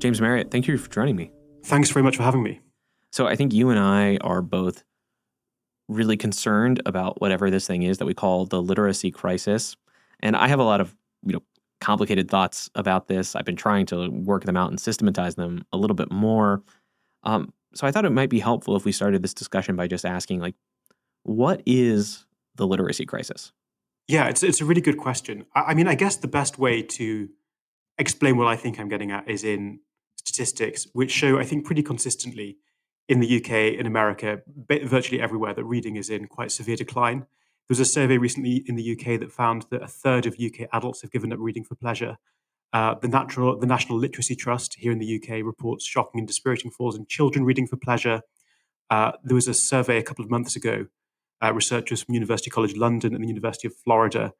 James Marriott, thank you for joining me. Thanks very much for having me. So I think you and I are both really concerned about whatever this thing is that we call the literacy crisis. And I have a lot of, complicated thoughts about this. I've been trying to work them out and systematize them a little bit more. So I thought it might be helpful if we started this discussion by just asking, what is the literacy crisis? Yeah, it's a really good question. I guess the best way to explain what I think I'm getting at is in statistics, which show, I think, pretty consistently in the UK, in America, virtually everywhere, that reading is in quite severe decline. There was a survey recently in the UK that found that a third of UK adults have given up reading for pleasure. The National Literacy Trust here in the UK reports shocking and dispiriting falls in children reading for pleasure. There was a survey a couple of months ago. Researchers from University College London and the University of Florida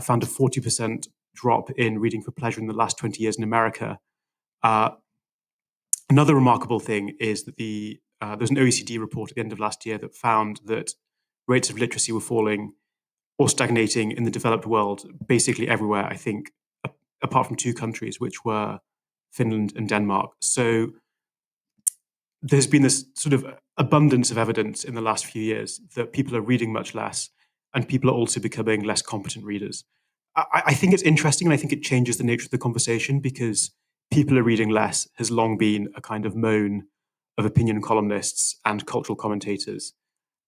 found a 40% drop in reading for pleasure in the last 20 years in America. Uh, Another remarkable thing is that there's an OECD report at the end of last year that found that rates of literacy were falling or stagnating in the developed world, basically everywhere, I think, apart from two countries, which were Finland and Denmark. So there's been this sort of abundance of evidence in the last few years that people are reading much less and people are also becoming less competent readers. I think it's interesting, and I think it changes the nature of the conversation, because people are reading less has long been a kind of moan of opinion columnists and cultural commentators.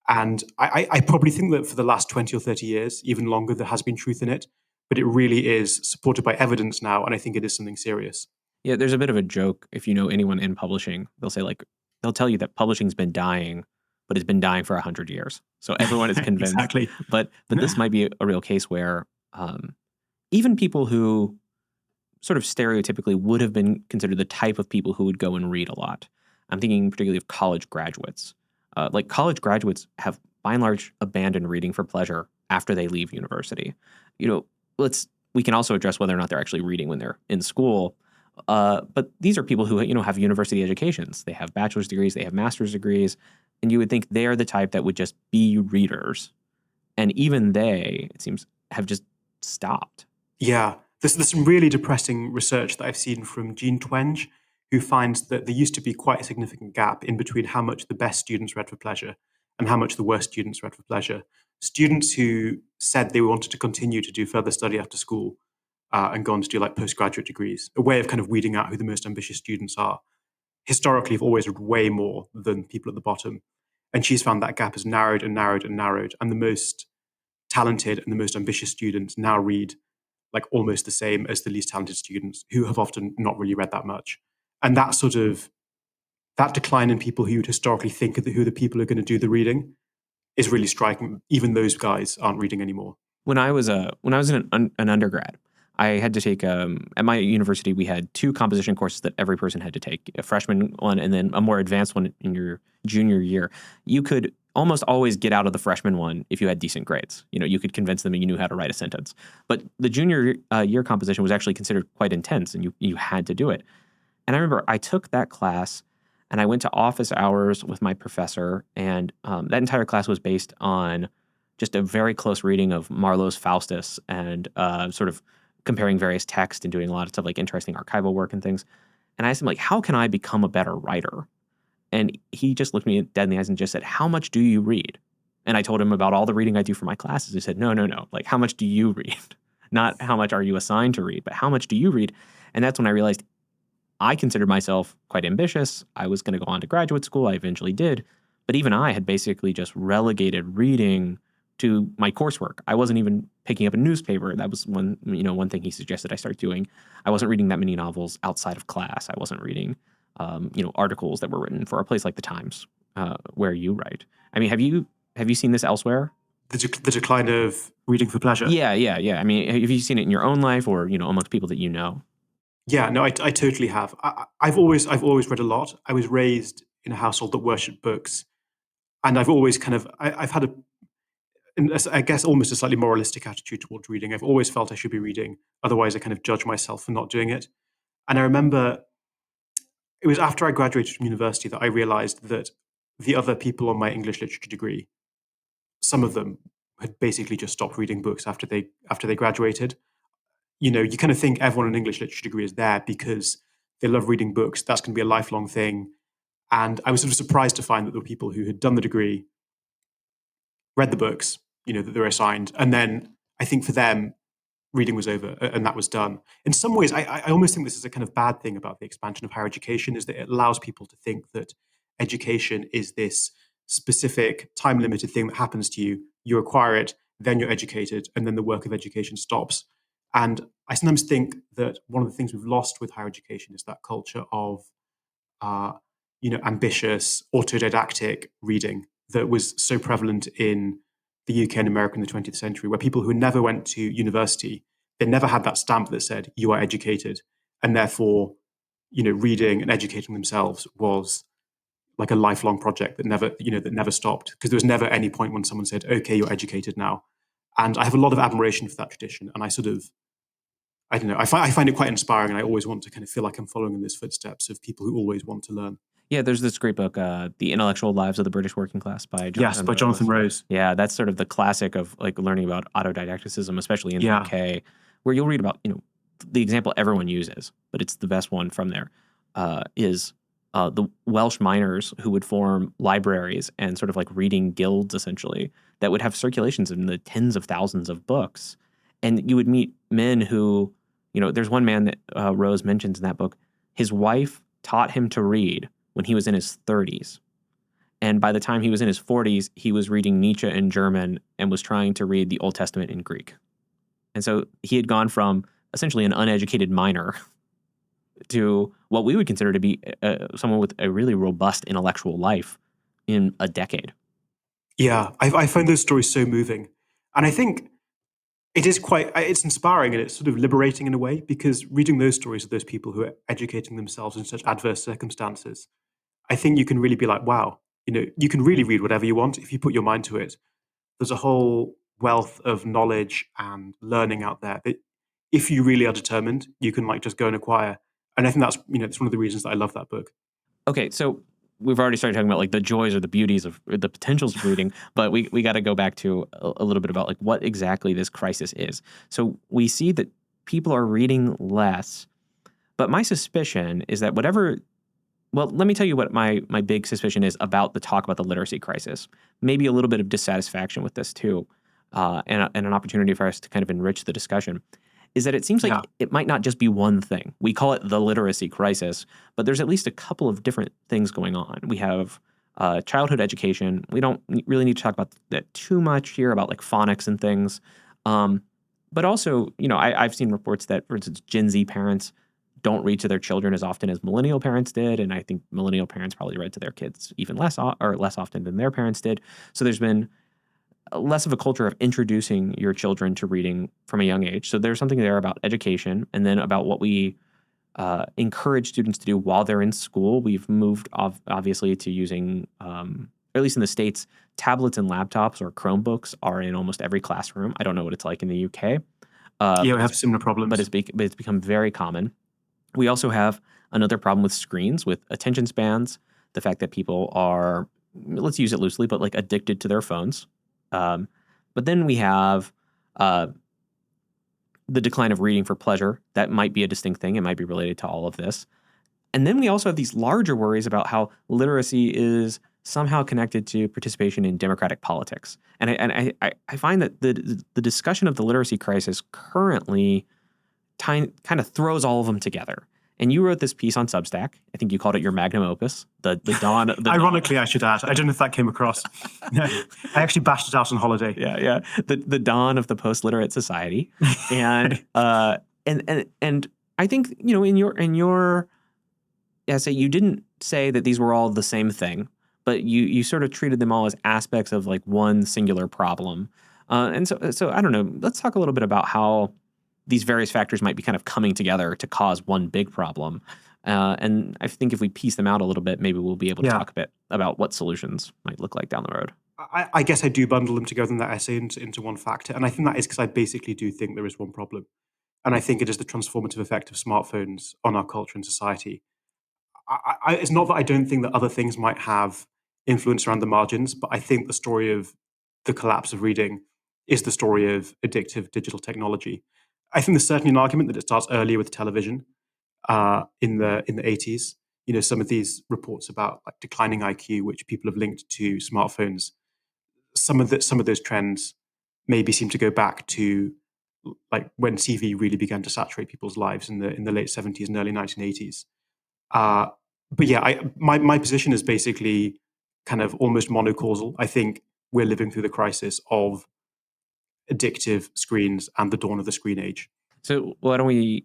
And I probably think that for the last 20 or 30 years, even longer, there has been truth in it, but it really is supported by evidence now, and I think it is something serious. Yeah, there's a bit of a joke. If you know anyone in publishing, they'll say they'll tell you that publishing's been dying, but it's been dying for 100 years. So everyone is convinced. Exactly. But this might be a real case where even people who sort of stereotypically would have been considered the type of people who would go and read a lot. I'm thinking particularly of college graduates. College graduates have, by and large, abandoned reading for pleasure after they leave university. We can also address whether or not they're actually reading when they're in school. But these are people who, have university educations. They have bachelor's degrees, they have master's degrees, and you would think they're the type that would just be readers. And even they, it seems, have just stopped. Yeah, there's some really depressing research that I've seen from Jean Twenge, who finds that there used to be quite a significant gap in between how much the best students read for pleasure and how much the worst students read for pleasure. Students who said they wanted to continue to do further study after school and go on to do like postgraduate degrees, a way of kind of weeding out who the most ambitious students are, historically have always read way more than people at the bottom. And she's found that gap has narrowed and narrowed and narrowed, and the most talented and the most ambitious students now read like almost the same as the least talented students, who have often not really read that much. And that decline in people who would historically think of who the people who are going to do the reading is really striking. Even those guys aren't reading anymore. When I was an undergrad, I had to take at my university we had two composition courses that every person had to take, a freshman one and then a more advanced one in your junior year. You could almost always get out of the freshman one if you had decent grades. You could convince them and you knew how to write a sentence. But the junior year composition was actually considered quite intense, and you had to do it. And I remember I took that class and I went to office hours with my professor, and that entire class was based on just a very close reading of Marlowe's Faustus and sort of comparing various texts and doing a lot of stuff like interesting archival work and things. And I asked him, how can I become a better writer? And he just looked me dead in the eyes and just said, how much do you read? And I told him about all the reading I do for my classes. He said, no. How much do you read? Not how much are you assigned to read, but how much do you read? And that's when I realized I considered myself quite ambitious. I was going to go on to graduate school. I eventually did. But even I had basically just relegated reading to my coursework. I wasn't even picking up a newspaper. That was one thing he suggested I start doing. I wasn't reading that many novels outside of class. I wasn't reading, articles that were written for a place like the Times, where you write. I mean, have you seen this elsewhere? The decline of reading for pleasure. Yeah. I mean, have you seen it in your own life or amongst people that you know? Yeah, no, I totally have. I've always read a lot. I was raised in a household that worshipped books, and I've always I've had I guess almost a slightly moralistic attitude towards reading. I've always felt I should be reading, otherwise I kind of judge myself for not doing it. And I remember it was after I graduated from university that I realized that the other people on my English literature degree, some of them had basically just stopped reading books after they graduated. You kind of think everyone in English literature degree is there because they love reading books. That's going to be a lifelong thing. And I was sort of surprised to find that there were people who had done the degree, read the books, that they were assigned, and then I think for them, reading was over and that was done. In some ways, I almost think this is a kind of bad thing about the expansion of higher education, is that it allows people to think that education is this specific time limited thing that happens to you. You acquire it, then you're educated, and then the work of education stops. And I sometimes think that one of the things we've lost with higher education is that culture of uh, ambitious, autodidactic reading that was so prevalent in the UK and America in the 20th century, where people who never went to university, they never had that stamp that said you are educated, and therefore, reading and educating themselves was like a lifelong project that never stopped, because there was never any point when someone said, "Okay, you're educated now." And I have a lot of admiration for that tradition, and I don't know, I find it quite inspiring, and I always want to kind of feel like I'm following in those footsteps of people who always want to learn. Yeah, there's this great book, The Intellectual Lives of the British Working Class by Yes, Jonathan by Jonathan Rose. Rose. Yeah, that's sort of the classic of like learning about autodidacticism, especially in the Yeah. UK, where you'll read about, the example everyone uses, but it's the best one from there, is the Welsh miners who would form libraries and sort of like reading guilds, essentially, that would have circulations in the tens of thousands of books. And you would meet men who, there's one man that Rose mentions in that book. His wife taught him to read when he was in his 30s. And by the time he was in his 40s, he was reading Nietzsche in German and was trying to read the Old Testament in Greek. And so he had gone from essentially an uneducated miner to what we would consider to be someone with a really robust intellectual life in a decade. Yeah, I find those stories so moving. And I think it's inspiring and it's sort of liberating in a way, because reading those stories of those people who are educating themselves in such adverse circumstances, I think you can really be like, wow, you can really read whatever you want if you put your mind to it. There's a whole wealth of knowledge and learning out there that if you really are determined, you can like just go and acquire. And I think that's, it's one of the reasons that I love that book. Okay, so we've already started talking about like the joys or the beauties of or the potentials of reading, but we got to go back to a little bit about like what exactly this crisis is. So we see that people are reading less, but my suspicion is that well, let me tell you what my big suspicion is about the talk about the literacy crisis. Maybe a little bit of dissatisfaction with this too, and an opportunity for us to kind of enrich the discussion. Is that it seems like Yeah. it might not just be one thing. We call it the literacy crisis, but there's at least a couple of different things going on. We have childhood education. We don't really need to talk about that too much here about like phonics and things. But also, I've seen reports that, for instance, Gen Z parents don't read to their children as often as millennial parents did, and I think millennial parents probably read to their kids even less or less often than their parents did. So there's been less of a culture of introducing your children to reading from a young age. So there's something there about education, and then about what we encourage students to do while they're in school. We've moved obviously to using, or at least in the States, tablets and laptops or Chromebooks are in almost every classroom. I don't know what it's like in the UK. Yeah, we have similar problems. But it's become very common. We also have another problem with screens, with attention spans, the fact that people are, let's use it loosely, but like addicted to their phones. But then we have the decline of reading for pleasure. That might be a distinct thing. It might be related to all of this. And then we also have these larger worries about how literacy is somehow connected to participation in democratic politics. And I find that the discussion of the literacy crisis currently kind of throws all of them together. And you wrote this piece on Substack. I think you called it your magnum opus, the dawn. Ironically, I should add. I don't know if that came across. I actually bashed it out on holiday. Yeah. The dawn of the post-literate society, and and I think in your essay you didn't say that these were all the same thing, but you sort of treated them all as aspects of like one singular problem. And so I don't know. Let's talk a little bit about how these various factors might be kind of coming together to cause one big problem. And I think if we piece them out a little bit, maybe we'll be able to talk a bit about what solutions might look like down the road. I guess I do bundle them together in that essay into one factor. And I think that is because I basically do think there is one problem. And I think it is the transformative effect of smartphones on our culture and society. It's not that I don't think that other things might have influence around the margins, but I think the story of the collapse of reading is the story of addictive digital technology. I think there's certainly an argument that it starts earlier with television. in the 80s. Some of these reports about like declining IQ, which people have linked to smartphones. Some of those trends maybe seem to go back to like when TV really began to saturate people's lives in the late 70s and early 1980s. Uh, but yeah, my position is basically kind of almost monocausal. I think we're living through the crisis of addictive screens and the dawn of the screen age. So why don't we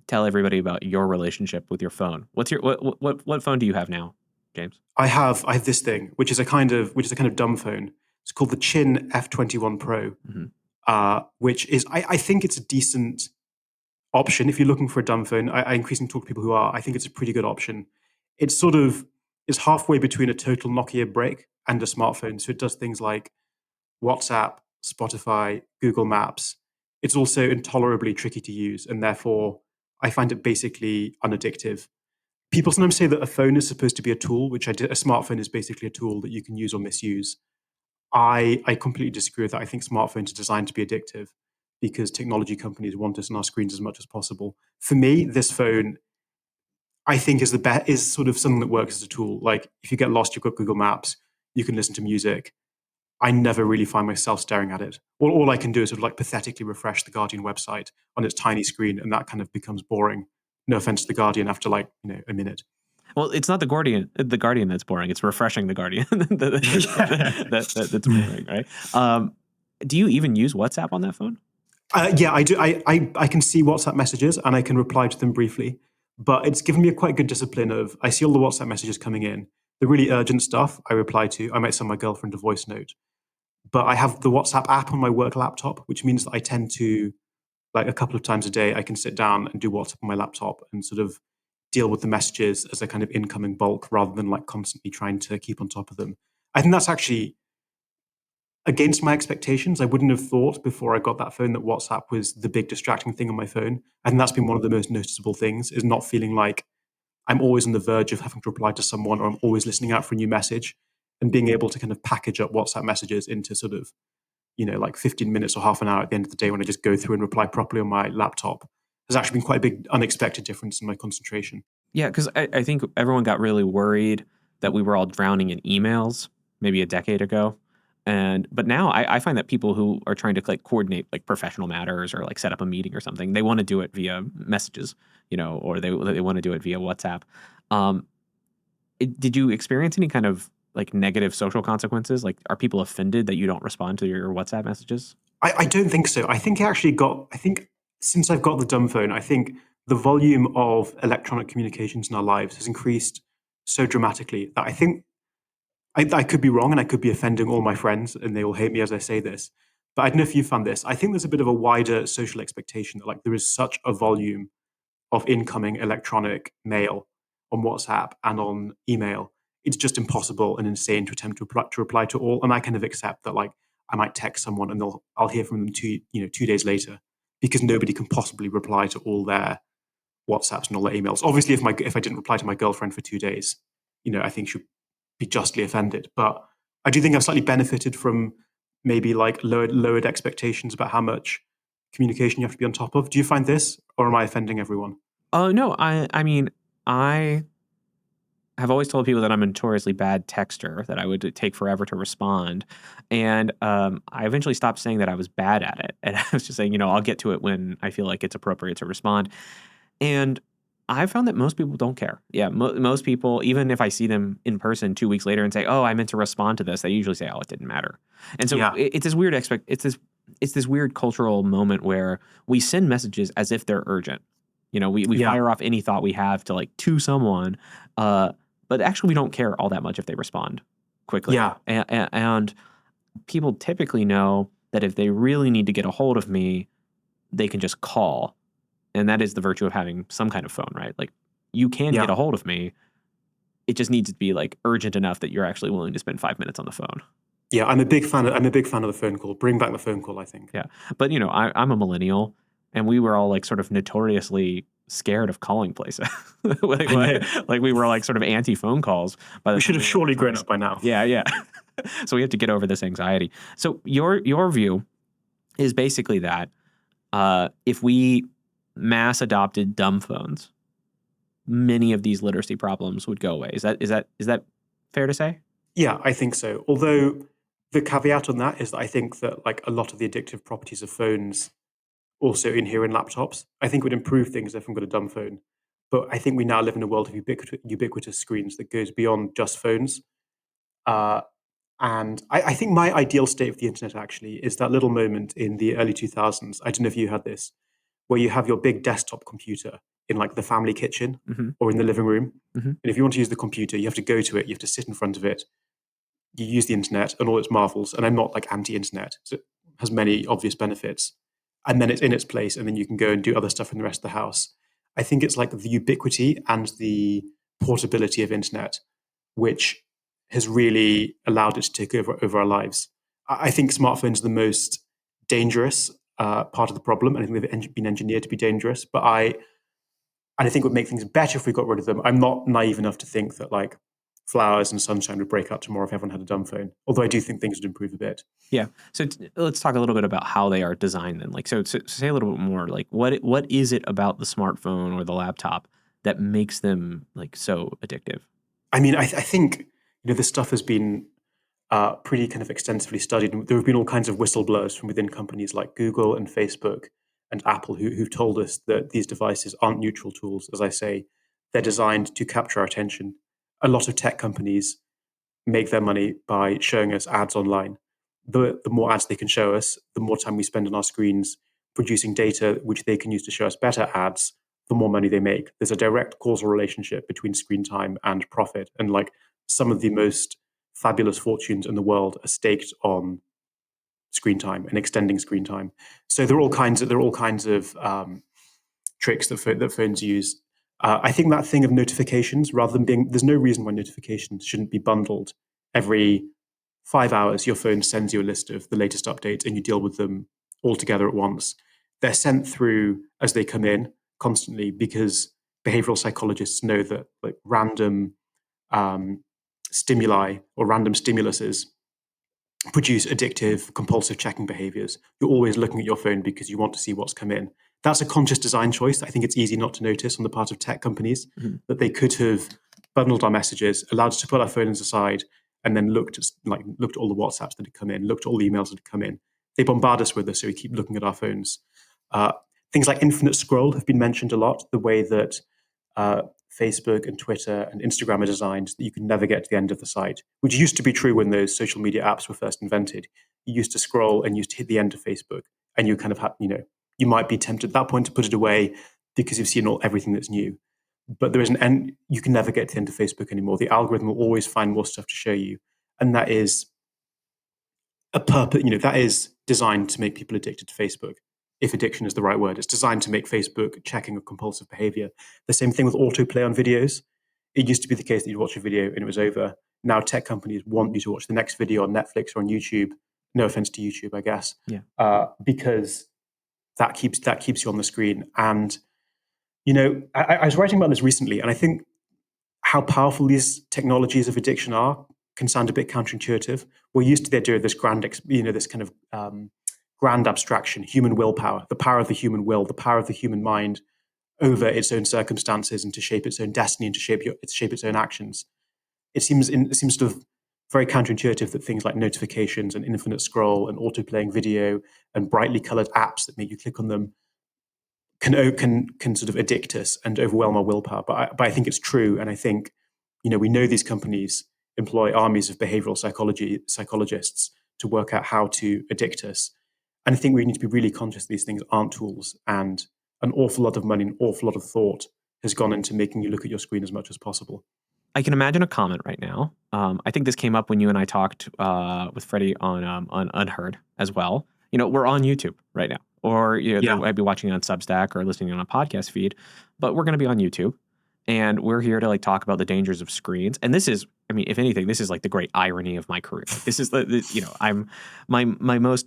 tell everybody about your relationship with your phone? What's your what phone do you have now, James? I have this thing, which is a kind of dumb phone. It's called the Chin F21 Pro, Mm-hmm. which is I think it's a decent option if you're looking for a dumb phone. I increasingly talk to people who are. I think it's a pretty good option. It's sort of is halfway between a total Nokia brick and a smartphone. So it does things like WhatsApp, Spotify, Google Maps. It's also intolerably tricky to use, and therefore I find it basically unaddictive. People sometimes say that a phone is supposed to be a tool, which a smartphone is basically a tool that you can use or misuse. I completely disagree with that. I think smartphones are designed to be addictive because technology companies want us on our screens as much as possible. For me, this phone, I think, is sort of something that works as a tool. Like if you get lost, you've got Google Maps, you can listen to music. I never really find myself staring at it. All I can do is sort of like pathetically refresh the Guardian website on its tiny screen, and that kind of becomes boring. No offense to the Guardian after like a minute. Well, it's not the Guardian. The Guardian that's boring. It's refreshing the Guardian that's boring, right? Do you even use WhatsApp on that phone? Yeah, I do. I can see WhatsApp messages and I can reply to them briefly, but it's given me a quite good discipline of I see all the WhatsApp messages coming in. The really urgent stuff I reply to. I might send my girlfriend a voice note, but I have the WhatsApp app on my work laptop, which means that I tend to like a couple of times a day I can sit down and do WhatsApp on my laptop and sort of deal with the messages as a kind of incoming bulk rather than like constantly trying to keep on top of them. I think that's actually against my expectations. I wouldn't have thought before I got that phone that WhatsApp was the big distracting thing on my phone. I think that's been one of the most noticeable things is not feeling like I'm always on the verge of having to reply to someone or I'm always listening out for a new message and being able to kind of package up WhatsApp messages into sort of, like 15 minutes or half an hour at the end of the day when I just go through and reply properly on my laptop has actually been quite a big unexpected difference in my concentration. Yeah, because I think everyone got really worried that we were all drowning in emails maybe a decade ago. But now I find that people who are trying to like coordinate like professional matters or like set up a meeting or something, they want to do it via messages, or they want to do it via WhatsApp. Um, did you experience any kind of like negative social consequences? Like, are people offended that you don't respond to your WhatsApp messages? I don't think so. I think since I've got the dumb phone, I think the volume of electronic communications in our lives has increased so dramatically that I think I could be wrong and I could be offending all my friends and they will hate me as I say this. But I don't know if you found this. I think there's a bit of a wider social expectation that like there is such a volume of incoming electronic mail on WhatsApp and on email. It's just impossible and insane to attempt to reply to all. And I kind of accept that like I might text someone and I'll hear from them 2 days later because nobody can possibly reply to all their WhatsApps and all their emails. Obviously, if I didn't reply to my girlfriend for 2 days, I think she'd be justly offended. But I do think I've slightly benefited from maybe like lowered expectations about how much communication you have to be on top of. Do you find this, or am I offending everyone? Oh no, I mean I have always told people that I'm a notoriously bad texter, that I would take forever to respond. And I eventually stopped saying that I was bad at it. And I was just saying, I'll get to it when I feel like it's appropriate to respond. And I found that most people don't care. Yeah, most people, even if I see them in person 2 weeks later and say, "Oh, I meant to respond to this," they usually say, "Oh, it didn't matter." And so Yeah, it's this weird it's this weird cultural moment where we send messages as if they're urgent. We yeah, fire off any thought we have to someone, uh, but actually we don't care all that much if they respond quickly. yeah, And people typically know that if they really need to get a hold of me, they can just call, and that is the virtue of having some kind of phone, right? Like you can get yeah, a hold of me. It just needs to be like urgent enough that you're actually willing to spend 5 minutes on the phone. yeah. I'm a big fan of the phone call. Bring back the phone call. I think. Yeah. But I'm a millennial, and we were all like sort of notoriously scared of calling places. like, I know. like we were like sort of anti phone calls by the We should time have we were like surely grown 20. up by now. Yeah, yeah. So we have to get over this anxiety. So your view is basically that if we mass adopted dumb phones, many of these literacy problems would go away. Is that fair to say? Yeah, I think so. Although the caveat on that is that I think that like a lot of the addictive properties of phones also inhere in laptops. I think it would improve things if I'm got a dumb phone. But I think we now live in a world of ubiquitous screens that goes beyond just phones. Uh, and I think my ideal state of the internet actually is that little moment in the early 2000s. I don't know if you had this, where you have your big desktop computer in like the family kitchen Hmm. or in the living room. Hmm. And if you want to use the computer, you have to go to it, you have to sit in front of it, you use the internet and all its marvels. And I'm not like anti-internet, so it has many obvious benefits. And then it's in its place, and then you can go and do other stuff in the rest of the house. I think it's like the ubiquity and the portability of internet, which has really allowed it to take over our lives. I think smartphones are the most dangerous part of the problem, and I think they've been engineered to be dangerous. And I think it would make things better if we got rid of them. I'm not naive enough to think that like flowers and sunshine would break out tomorrow if everyone had a dumb phone. Although I do think things would improve a bit. Yeah. So let's talk a little bit about how they are designed then. Like, so say a little bit more, like what is it about the smartphone or the laptop that makes them like so addictive? I mean, I think this stuff has been pretty kind of extensively studied. And there have been all kinds of whistleblowers from within companies like Google and Facebook and Apple who've told us that these devices aren't neutral tools. As I say, they're designed to capture our attention. A lot of tech companies make their money by showing us ads online. The more ads they can show us, the more time we spend on our screens producing data which they can use to show us better ads, the more money they make. There's a direct causal relationship between screen time and profit. And like some of the most fabulous fortunes in the world are staked on screen time and extending screen time. So there are all kinds of tricks that phones use. I think that thing of notifications, rather than being, there's no reason why notifications shouldn't be bundled. Every 5 hours, your phone sends you a list of the latest updates and you deal with them all together at once. They're sent through as they come in constantly because behavioral psychologists know that like random stimuli or random stimuluses produce addictive, compulsive checking behaviors. You're always looking at your phone because you want to see what's come in. That's a conscious design choice. I think it's easy not to notice on the part of tech companies Mhm. that they could have bundled our messages, allowed us to put our phones aside, and then looked at all the WhatsApps that had come in, looked at all the emails that had come in. They bombard us with this, so we keep looking at our phones. Uh, Things like infinite scroll have been mentioned a lot. The way that uh, Facebook and Twitter and Instagram are designed that you can never get to the end of the site, which used to be true when those social media apps were first invented. You used to scroll and used to hit the end of Facebook, and you kind of had, you might be tempted at that point to put it away because you've seen everything that's new. But there is an end. You can never get to the end of Facebook anymore. The algorithm will always find more stuff to show you, and that is a purpose. That is designed to make people addicted to Facebook. If addiction is the right word, it's designed to make Facebook checking a compulsive behavior. The same thing with autoplay on videos. It used to be the case that you'd watch a video and it was over. Now tech companies want you to watch the next video on Netflix or on YouTube. No offense to YouTube, I guess, Yeah. because that keeps you on the screen. And I was writing about this recently, and I think how powerful these technologies of addiction are can sound a bit counterintuitive. We're used to the idea of this this kind of grand abstraction, human willpower, the power of the human will, the power of the human mind over its own circumstances and to shape its own destiny and to shape its own actions. It seems sort of very counterintuitive that things like notifications and infinite scroll and auto-playing video and brightly colored apps that make you click on them can sort of addict us and overwhelm our willpower. But I think it's true, and I think we know these companies employ armies of behavioral psychologists to work out how to addict us. And I think we need to be really conscious these things aren't tools, and an awful lot of money, an awful lot of thought has gone into making you look at your screen as much as possible. I can imagine a comment right now. I think this came up when you and I talked with Freddie on Unheard as well. We're on YouTube right now, or Yeah. I'd be watching on Substack or listening on a podcast feed, but we're going to be on YouTube, and we're here to like talk about the dangers of screens. And this is, I mean, if anything, this is like the great irony of my career. Like, this is I'm my most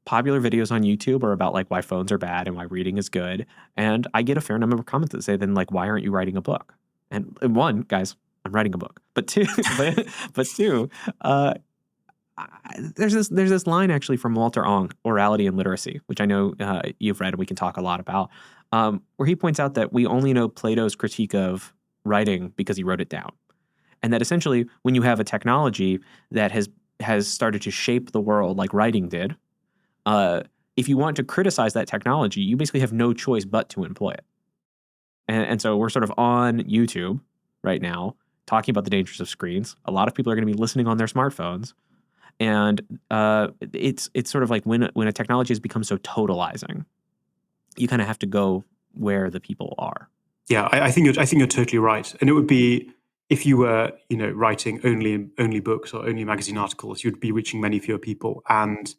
popular videos on YouTube are about like why phones are bad and why reading is good, and I get a fair number of comments that say, then like, why aren't you writing a book? And one, guys, I'm writing a book. But two, but two, uh, there's this line actually from Walter Ong, Orality and Literacy, which I know you've read and we can talk a lot about, where he points out that we only know Plato's critique of writing because he wrote it down. And that essentially, when you have a technology that has started to shape the world like writing did, if you want to criticize that technology, you basically have no choice but to employ it. And so we're sort of on YouTube right now talking about the dangers of screens. A lot of people are going to be listening on their smartphones, and it's sort of like when a technology has become so totalizing, you kind of have to go where the people are. Yeah, I think you're totally right. And it would be, if you were, writing only books or only magazine articles, you'd be reaching many fewer people. And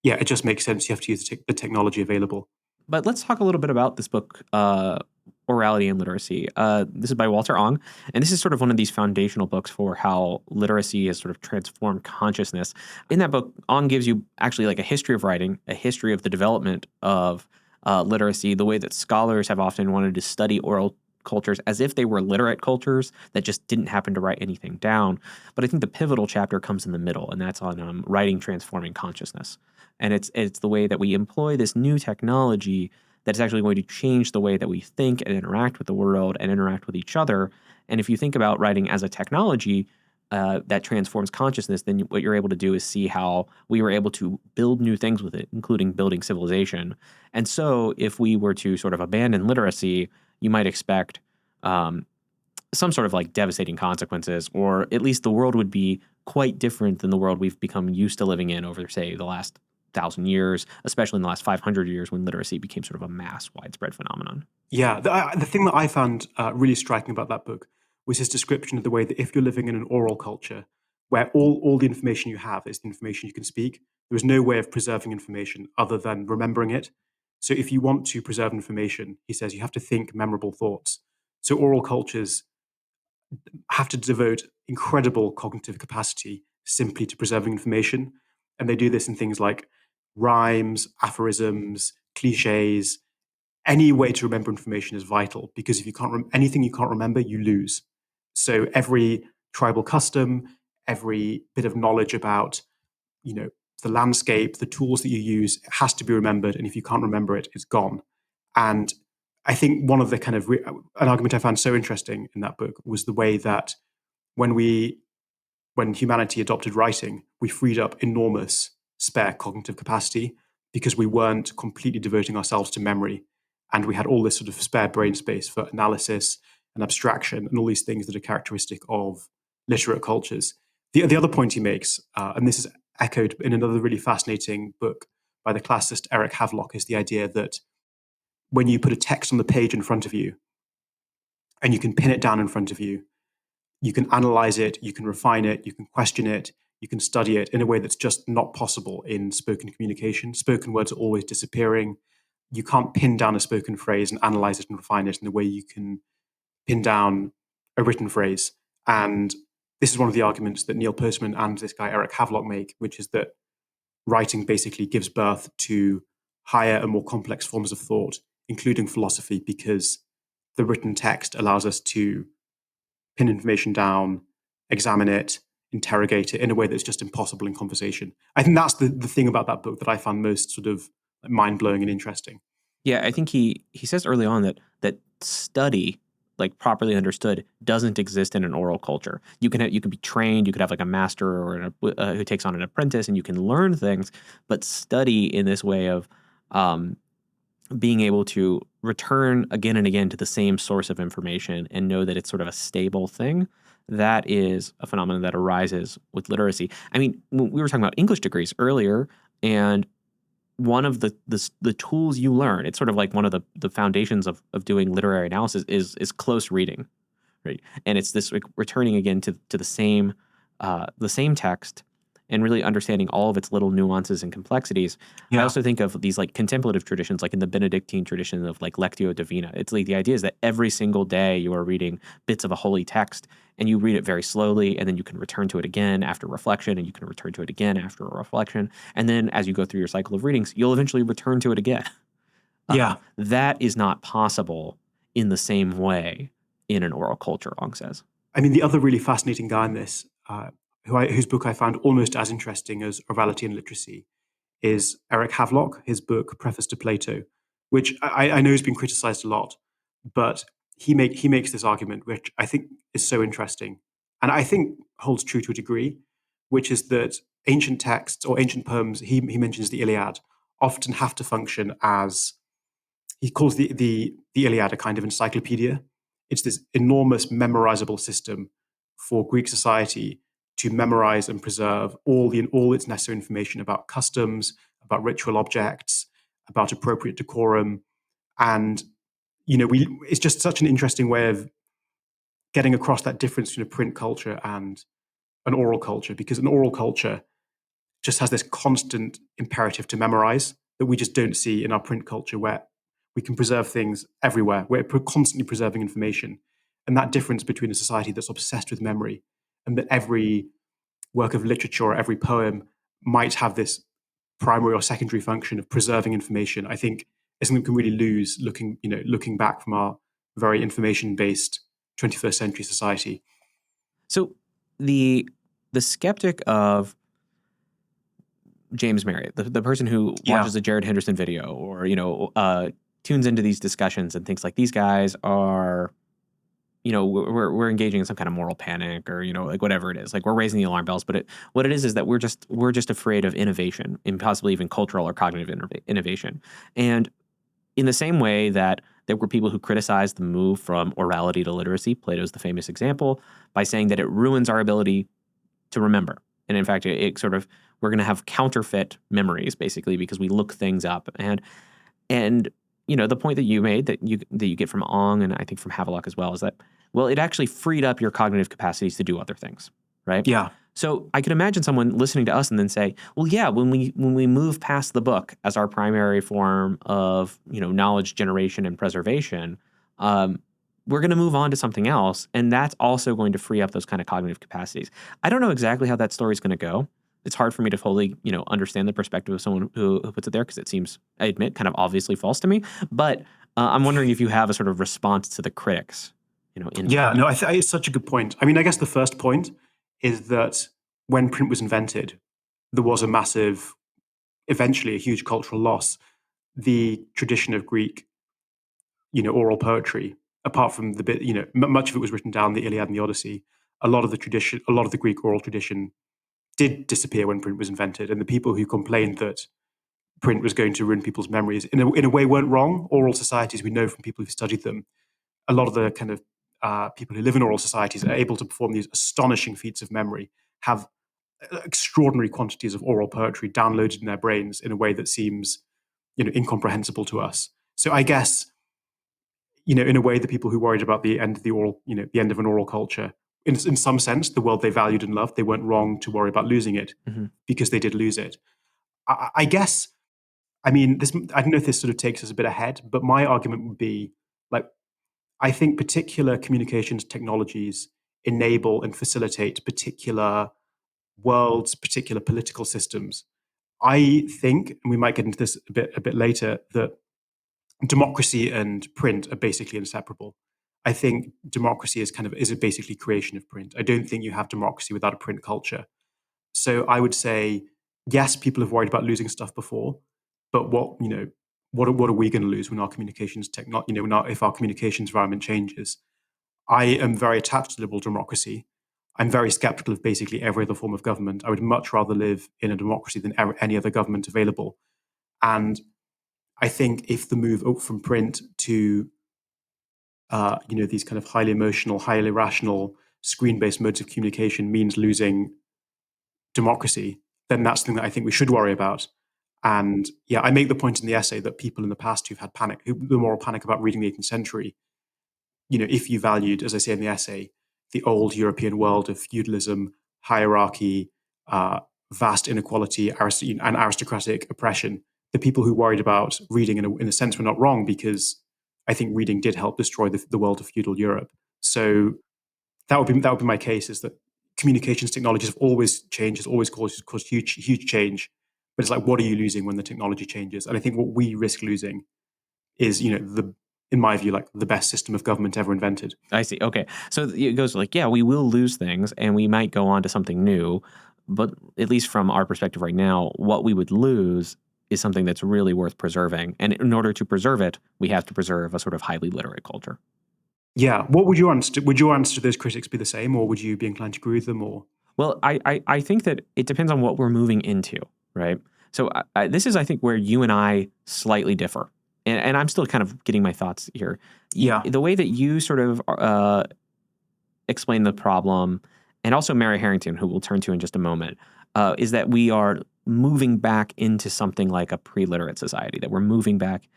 yeah, it just makes sense. You have to use the technology available. But let's talk a little bit about this book, Orality and Literacy. This is by Walter Ong, and this is sort of one of these foundational books for how literacy has sort of transformed consciousness. In that book, Ong gives you actually like a history of writing, a history of the development of literacy, the way that scholars have often wanted to study oral cultures as if they were literate cultures that just didn't happen to write anything down. But I think the pivotal chapter comes in the middle, and that's on writing transforming consciousness. And it's the way that we employ this new technology that's actually going to change the way that we think and interact with the world and interact with each other. And if you think about writing as a technology that transforms consciousness, then what you're able to do is see how we were able to build new things with it, including building civilization. And so if we were to sort of abandon literacy, you might expect some sort of like devastating consequences, or at least the world would be quite different than the world we've become used to living in over, say, the last 1,000 years, especially in the last 500 years when literacy became sort of a mass, widespread phenomenon. Yeah, the thing that I found really striking about that book was his description of the way that if you're living in an oral culture where all the information you have is the information you can speak, there is no way of preserving information other than remembering it. So if you want to preserve information, he says you have to think memorable thoughts. So oral cultures have to devote incredible cognitive capacity simply to preserving information. And they do this in things like rhymes, aphorisms, cliches. Any way to remember information is vital, because if you can't anything you can't remember, you lose. So every tribal custom, every bit of knowledge about, you know, the landscape, the tools that you use, it has to be remembered. And if you can't remember it, it's gone. And I think one of the kind of an argument I found so interesting in that book was the way that when we when humanity adopted writing, we freed up enormous spare cognitive capacity because we weren't completely devoting ourselves to memory. And we had all this sort of spare brain space for analysis and abstraction and all these things that are characteristic of literate cultures. The other point he makes, and this is echoed in another really fascinating book by the classicist Eric Havelock, is the idea that when you put a text on the page in front of you and you can pin it down in front of you, you can analyze it, you can refine it, you can question it, you can study it in a way that's just not possible in spoken communication. Spoken words are always disappearing. You can't pin down a spoken phrase and analyze it and refine it in the way you can pin down a written phrase. And this is one of the arguments that Neil Postman and this guy Eric Havelock make, which is that writing basically gives birth to higher and more complex forms of thought, including philosophy, because the written text allows us to pin information down, examine it, interrogate it in a way that's just impossible in conversation. I think that's the thing about that book that I found most sort of mind blowing and interesting. Yeah, I think he says early on that study, like properly understood, doesn't exist in an oral culture. You can be trained, you could have like a master or who takes on an apprentice, and you can learn things, but study in this way of being able to return again and again to the same source of information and know that it's sort of a stable thing. That is a phenomenon that arises with literacy. I mean, we were talking about English degrees earlier, and one of the tools you learn, it's sort of like one of the foundations of doing literary analysis is close reading, right? And it's this like returning again to the same text and really understanding all of its little nuances and complexities. I Yeah. also think of these like contemplative traditions, like in the Benedictine tradition of like Lectio Divina. It's like the idea is that every single day you are reading bits of a holy text, and you read it very slowly, and then you can return to it again after reflection, and you can return to it again after a reflection. And then as you go through your cycle of readings, you'll eventually return to it again. Yeah. That is not possible in the same way in an oral culture, Ong says. I mean, the other really fascinating guy in this, whose book I found almost as interesting as Orality and Literacy, is Eric Havelock, his book Preface to Plato, which I know has been criticized a lot, but he makes this argument, which I think is so interesting, and I think holds true to a degree, which is that ancient texts or ancient poems, he mentions the Iliad, often have to function as, he calls the Iliad a kind of encyclopedia. It's this enormous memorizable system for Greek society to memorize and preserve all its necessary information about customs, about ritual objects, about appropriate decorum, and it's just such an interesting way of getting across that difference between a print culture and an oral culture, because an oral culture just has this constant imperative to memorize that we just don't see in our print culture, where we can preserve things everywhere. We're constantly preserving information. And that difference between a society that's obsessed with memory and that every work of literature or every poem might have this primary or secondary function of preserving information, I think is something we can really lose looking back from our very information-based 21st century society. So the skeptic of James Marriott, the person who watches a Jared Henderson video or tunes into these discussions and thinks like these guys are, we're engaging in some kind of moral panic or like whatever it is, like we're raising the alarm bells. But what it is that we're just afraid of innovation and possibly even cultural or cognitive innovation. And in the same way that there were people who criticized the move from orality to literacy, Plato's the famous example, by saying that it ruins our ability to remember. And in fact, it sort of, we're going to have counterfeit memories basically because we look things up. And the point that you made that you get from Ong and I think from Havelock as well is that, well, it actually freed up your cognitive capacities to do other things, right? Yeah. So I could imagine someone listening to us and then say, well, yeah, when we move past the book as our primary form of, knowledge generation and preservation, we're going to move on to something else. And that's also going to free up those kind of cognitive capacities. I don't know exactly how that story is going to go. It's hard for me to fully, understand the perspective of someone who puts it there because it seems, I admit, kind of obviously false to me. But I'm wondering if you have a sort of response to the critics, Yeah, no, it's such a good point. I mean, I guess the first point is that when print was invented, there was a massive, eventually a huge cultural loss. The tradition of Greek, oral poetry, apart from the bit, much of it was written down, the Iliad and the Odyssey. A lot of the Greek oral tradition did disappear when print was invented. And the people who complained that print was going to ruin people's memories, in a way, weren't wrong. Oral societies, we know from people who've studied them, a lot of the kind of people who live in oral societies are able to perform these astonishing feats of memory, have extraordinary quantities of oral poetry downloaded in their brains in a way that seems, incomprehensible to us. So I guess, in a way, the people who worried about the end of the oral, the end of an oral culture, in some sense, the world they valued and loved, they weren't wrong to worry about losing it because they did lose it. I guess, I mean, I don't know if this sort of takes us a bit ahead, but my argument would be like, I think particular communications technologies enable and facilitate particular worlds, particular political systems. I think, and we might get into this a bit later, that democracy and print are basically inseparable. I think democracy is a basically creation of print. I don't think you have democracy without a print culture. So I would say, yes, people have worried about losing stuff before, but what are we going to lose when our communications if our communications environment changes? I am very attached to liberal democracy. I'm very skeptical of basically every other form of government. I would much rather live in a democracy than any other government available. And I think if the move from print to these kind of highly emotional, highly rational, screen-based modes of communication means losing democracy, then that's something that I think we should worry about. And yeah, I make the point in the essay that people in the past who've had the moral panic about reading the 18th century, if you valued, as I say in the essay, the old European world of feudalism, hierarchy, vast inequality, and aristocratic oppression, the people who worried about reading in a sense were not wrong, because I think reading did help destroy the world of feudal Europe. So that would be my case, is that communications technologies have always changed, has always caused huge change. But it's like, what are you losing when the technology changes? And I think what we risk losing is, in my view, like the best system of government ever invented. I see. Okay. So it goes like, yeah, we will lose things and we might go on to something new. But at least from our perspective right now, what we would lose is something that's really worth preserving. And in order to preserve it, we have to preserve a sort of highly literate culture. Yeah. What would your answer? Would your answer to those critics be the same, or would you be inclined to agree with them? Or Well, I think that it depends on what we're moving into, right? So this is, I think, where you and I slightly differ, and I'm still kind of getting my thoughts here. yeah, The way that you sort of explain the problem, and also Mary Harrington, who we'll turn to in just a moment, is that we are moving back into something like a pre-literate society. That we're moving back.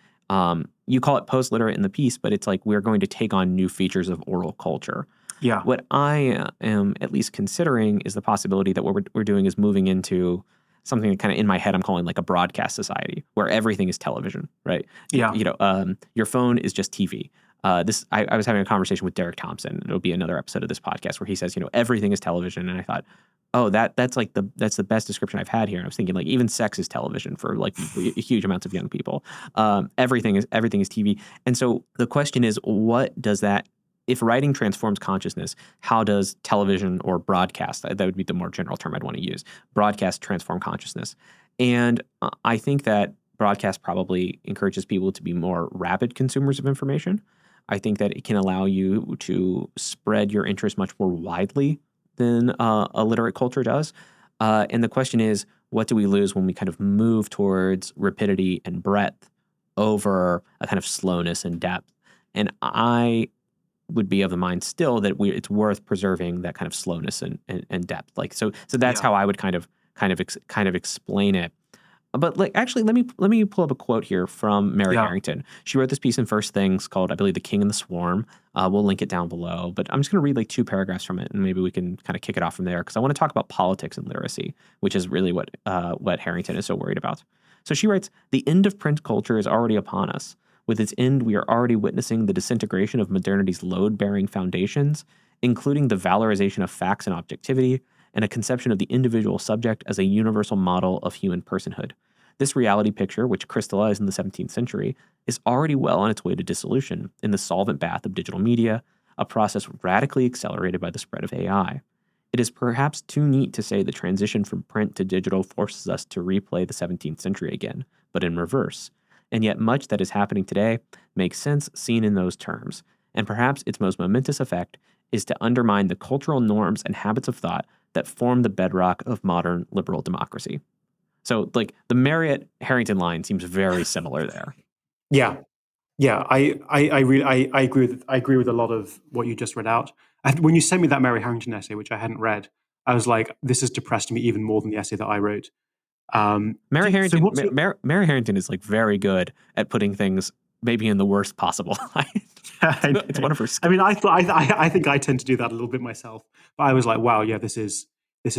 You call it post-literate in the piece, but it's like we're going to take on new features of oral culture. yeah, What I am at least considering is the possibility that what we're doing is moving into something that kind of in my head I'm calling like a broadcast society where everything is television, right? yeah, Your phone is just TV. I was having a conversation with Derek Thompson. It'll be another episode of this podcast where he says, everything is television, and I thought, oh, that's the best description I've had here. And I was thinking like even sex is television for like huge amounts of young people. Everything is TV, and so the question is, what does that if writing transforms consciousness, how does television or broadcast, that would be the more general term I'd want to use, broadcast transform consciousness? And I think that broadcast probably encourages people to be more rapid consumers of information. I think that it can allow you to spread your interest much more widely than a literate culture does. And the question is, what do we lose when we kind of move towards rapidity and breadth over a kind of slowness and depth? And I would be of the mind still that it's worth preserving that kind of slowness and depth. Like so that's yeah, how I would kind of explain it. But like actually let me pull up a quote here from Mary yeah. Harrington. She wrote this piece in First Things called, I believe, The King and the Swarm. We'll link it down below, but I'm just going to read like two paragraphs from it, and maybe we can kind of kick it off from there because I want to talk about politics and literacy, which is really what Harrington is so worried about. So she writes, "The end of print culture is already upon us. With its end, we are already witnessing the disintegration of modernity's load-bearing foundations, including the valorization of facts and objectivity, and a conception of the individual subject as a universal model of human personhood. This reality picture, which crystallized in the 17th century, is already well on its way to dissolution in the solvent bath of digital media, a process radically accelerated by the spread of AI. It is perhaps too neat to say the transition from print to digital forces us to replay the 17th century again, but in reverse. And yet much that is happening today makes sense seen in those terms, and perhaps its most momentous effect is to undermine the cultural norms and habits of thought that form the bedrock of modern liberal democracy." So, like, the Marriott Harrington line seems very similar there. Yeah, yeah, I really I agree with a lot of what you just read out. When you sent me that Mary Harrington essay, which I hadn't read, I was like, this has depressed me even more than the essay that I wrote. So what's your? Mary Harrington is like very good at putting things maybe in the worst possible light. I It's know. one of her I skills. mean, I think I tend to do that a little bit myself, but I was like, wow, yeah, this is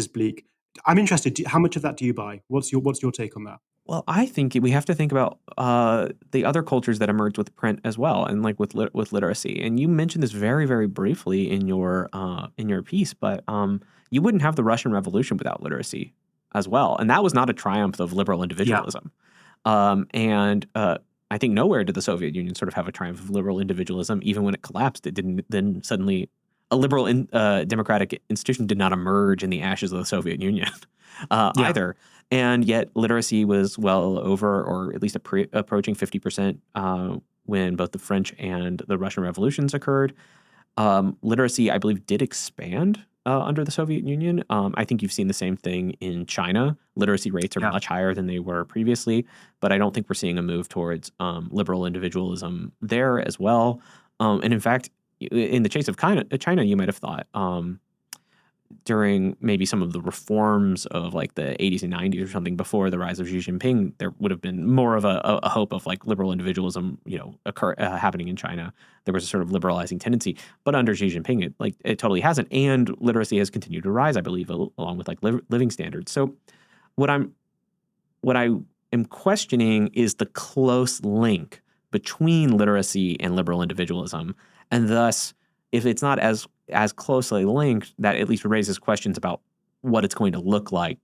bleak. I'm interested. How much of that do you buy? What's your take on that? Well, I think we have to think about the other cultures that emerged with print as well, and like with literacy. And you mentioned this very, very briefly in your piece, but you wouldn't have the Russian Revolution without literacy as well, and that was not a triumph of liberal Yeah, individualism. And I think nowhere did the Soviet Union sort of have a triumph of liberal individualism. Even when it collapsed, it didn't. Then suddenly, a democratic institution did not emerge in the ashes of the Soviet Union yeah, either. And yet, literacy was well over, or at least approaching 50% when both the French and the Russian revolutions occurred. Literacy, I believe, did expand under the Soviet Union. I think you've seen the same thing in China. Literacy rates are yeah, much higher than they were previously, but I don't think we're seeing a move towards liberal individualism there as well. And in fact, in the case of China, you might have thought during maybe some of the reforms of like the 80s and 90s or something before the rise of Xi Jinping, there would have been more of a hope of like liberal individualism, happening in China. There was a sort of liberalizing tendency, but under Xi Jinping, it totally hasn't. And literacy has continued to rise, I believe, along with like living standards. So what I am questioning is the close link between literacy and liberal individualism, and thus, if it's not as closely linked, that at least raises questions about what it's going to look like,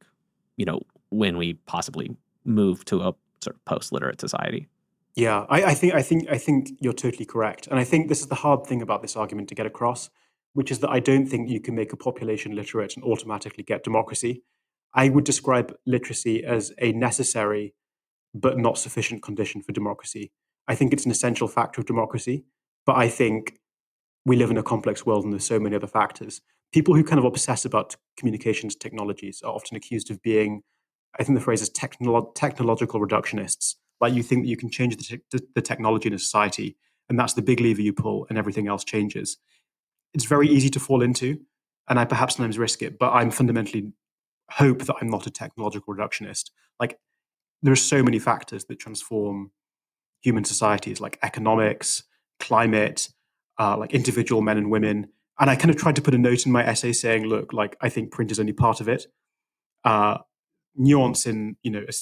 when we possibly move to a sort of post-literate society. yeah. I think you're totally correct, and I think this is the hard thing about this argument to get across, which is that I don't think you can make a population literate and automatically get democracy. I would describe literacy as a necessary but not sufficient condition for democracy. I think it's an essential factor of democracy, but I think we live in a complex world and there's so many other factors. People who kind of obsess about communications technologies are often accused of being, I think the phrase is technological reductionists. Like you think that you can change the technology in a society, and that's the big lever you pull, and everything else changes. It's very easy to fall into, and I perhaps sometimes risk it, but I'm fundamentally hope that I'm not a technological reductionist. Like there are so many factors that transform human societies, like economics, climate, like individual men and women. And I kind of tried to put a note in my essay saying, look, like I think print is only part of it. Uh, Nuance in a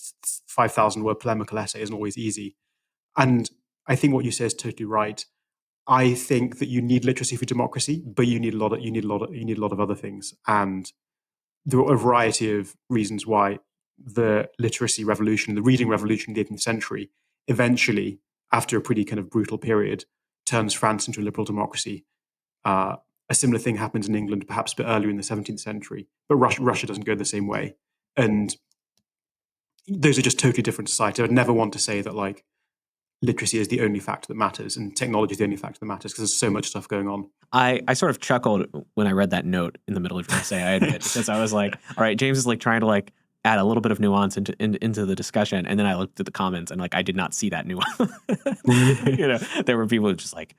5,000 word polemical essay isn't always easy. And I think what you say is totally right. I think that you need literacy for democracy, but you need a lot of other things. And there are a variety of reasons why the literacy revolution, the reading revolution in the 18th century, eventually, after a pretty kind of brutal period, turns France into a liberal democracy. A similar thing happens in England, perhaps a bit earlier in the 17th century, but Russia doesn't go the same way. And those are just totally different societies. I'd never want to say that like literacy is the only factor that matters and technology is the only factor that matters because there's so much stuff going on. I sort of chuckled when I read that note in the middle of your essay, I admit, because I was like, all right, James is like trying to like add a little bit of nuance into the discussion. And then I looked at the comments and like I did not see that nuance. There were people just like,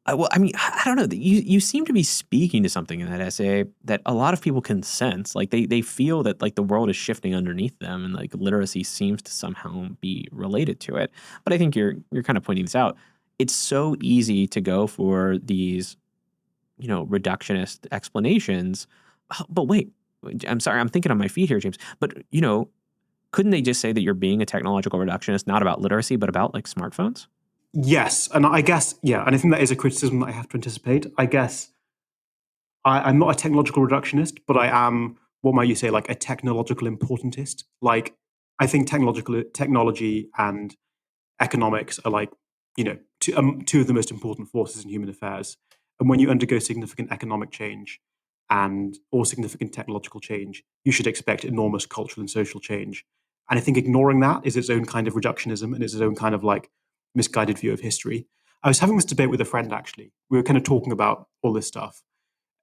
well, I mean, I don't know. You seem to be speaking to something in that essay that a lot of people can sense. Like they feel that like the world is shifting underneath them, and like literacy seems to somehow be related to it. But I think you're kind of pointing this out. It's so easy to go for these, reductionist explanations. But wait, I'm sorry, I'm thinking on my feet here, James. But couldn't they just say that you're being a technological reductionist, not about literacy, but about like smartphones? Yes, and I guess, yeah, and I think that is a criticism that I have to anticipate. I guess I'm not a technological reductionist, but I am, what might you say, like a technological importantist. Like, I think technology and economics are like, two of the most important forces in human affairs. And when you undergo significant economic change or significant technological change, you should expect enormous cultural and social change. And I think ignoring that is its own kind of reductionism and its own kind of like misguided view of history. I was having this debate with a friend actually. We were kind of talking about all this stuff.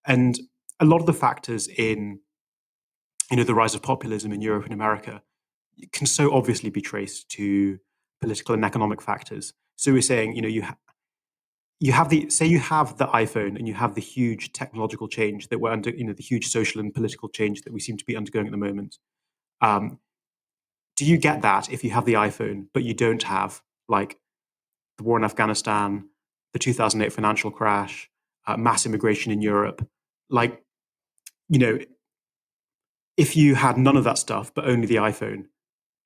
And a lot of the factors in the rise of populism in Europe and America can so obviously be traced to political and economic factors. So we're saying, you have the iPhone and you have the huge technological change that we're under, the huge social and political change that we seem to be undergoing at the moment. Do you get that if you have the iPhone, but you don't have like the war in Afghanistan, the 2008 financial crash, mass immigration in Europe? Like, if you had none of that stuff, but only the iPhone,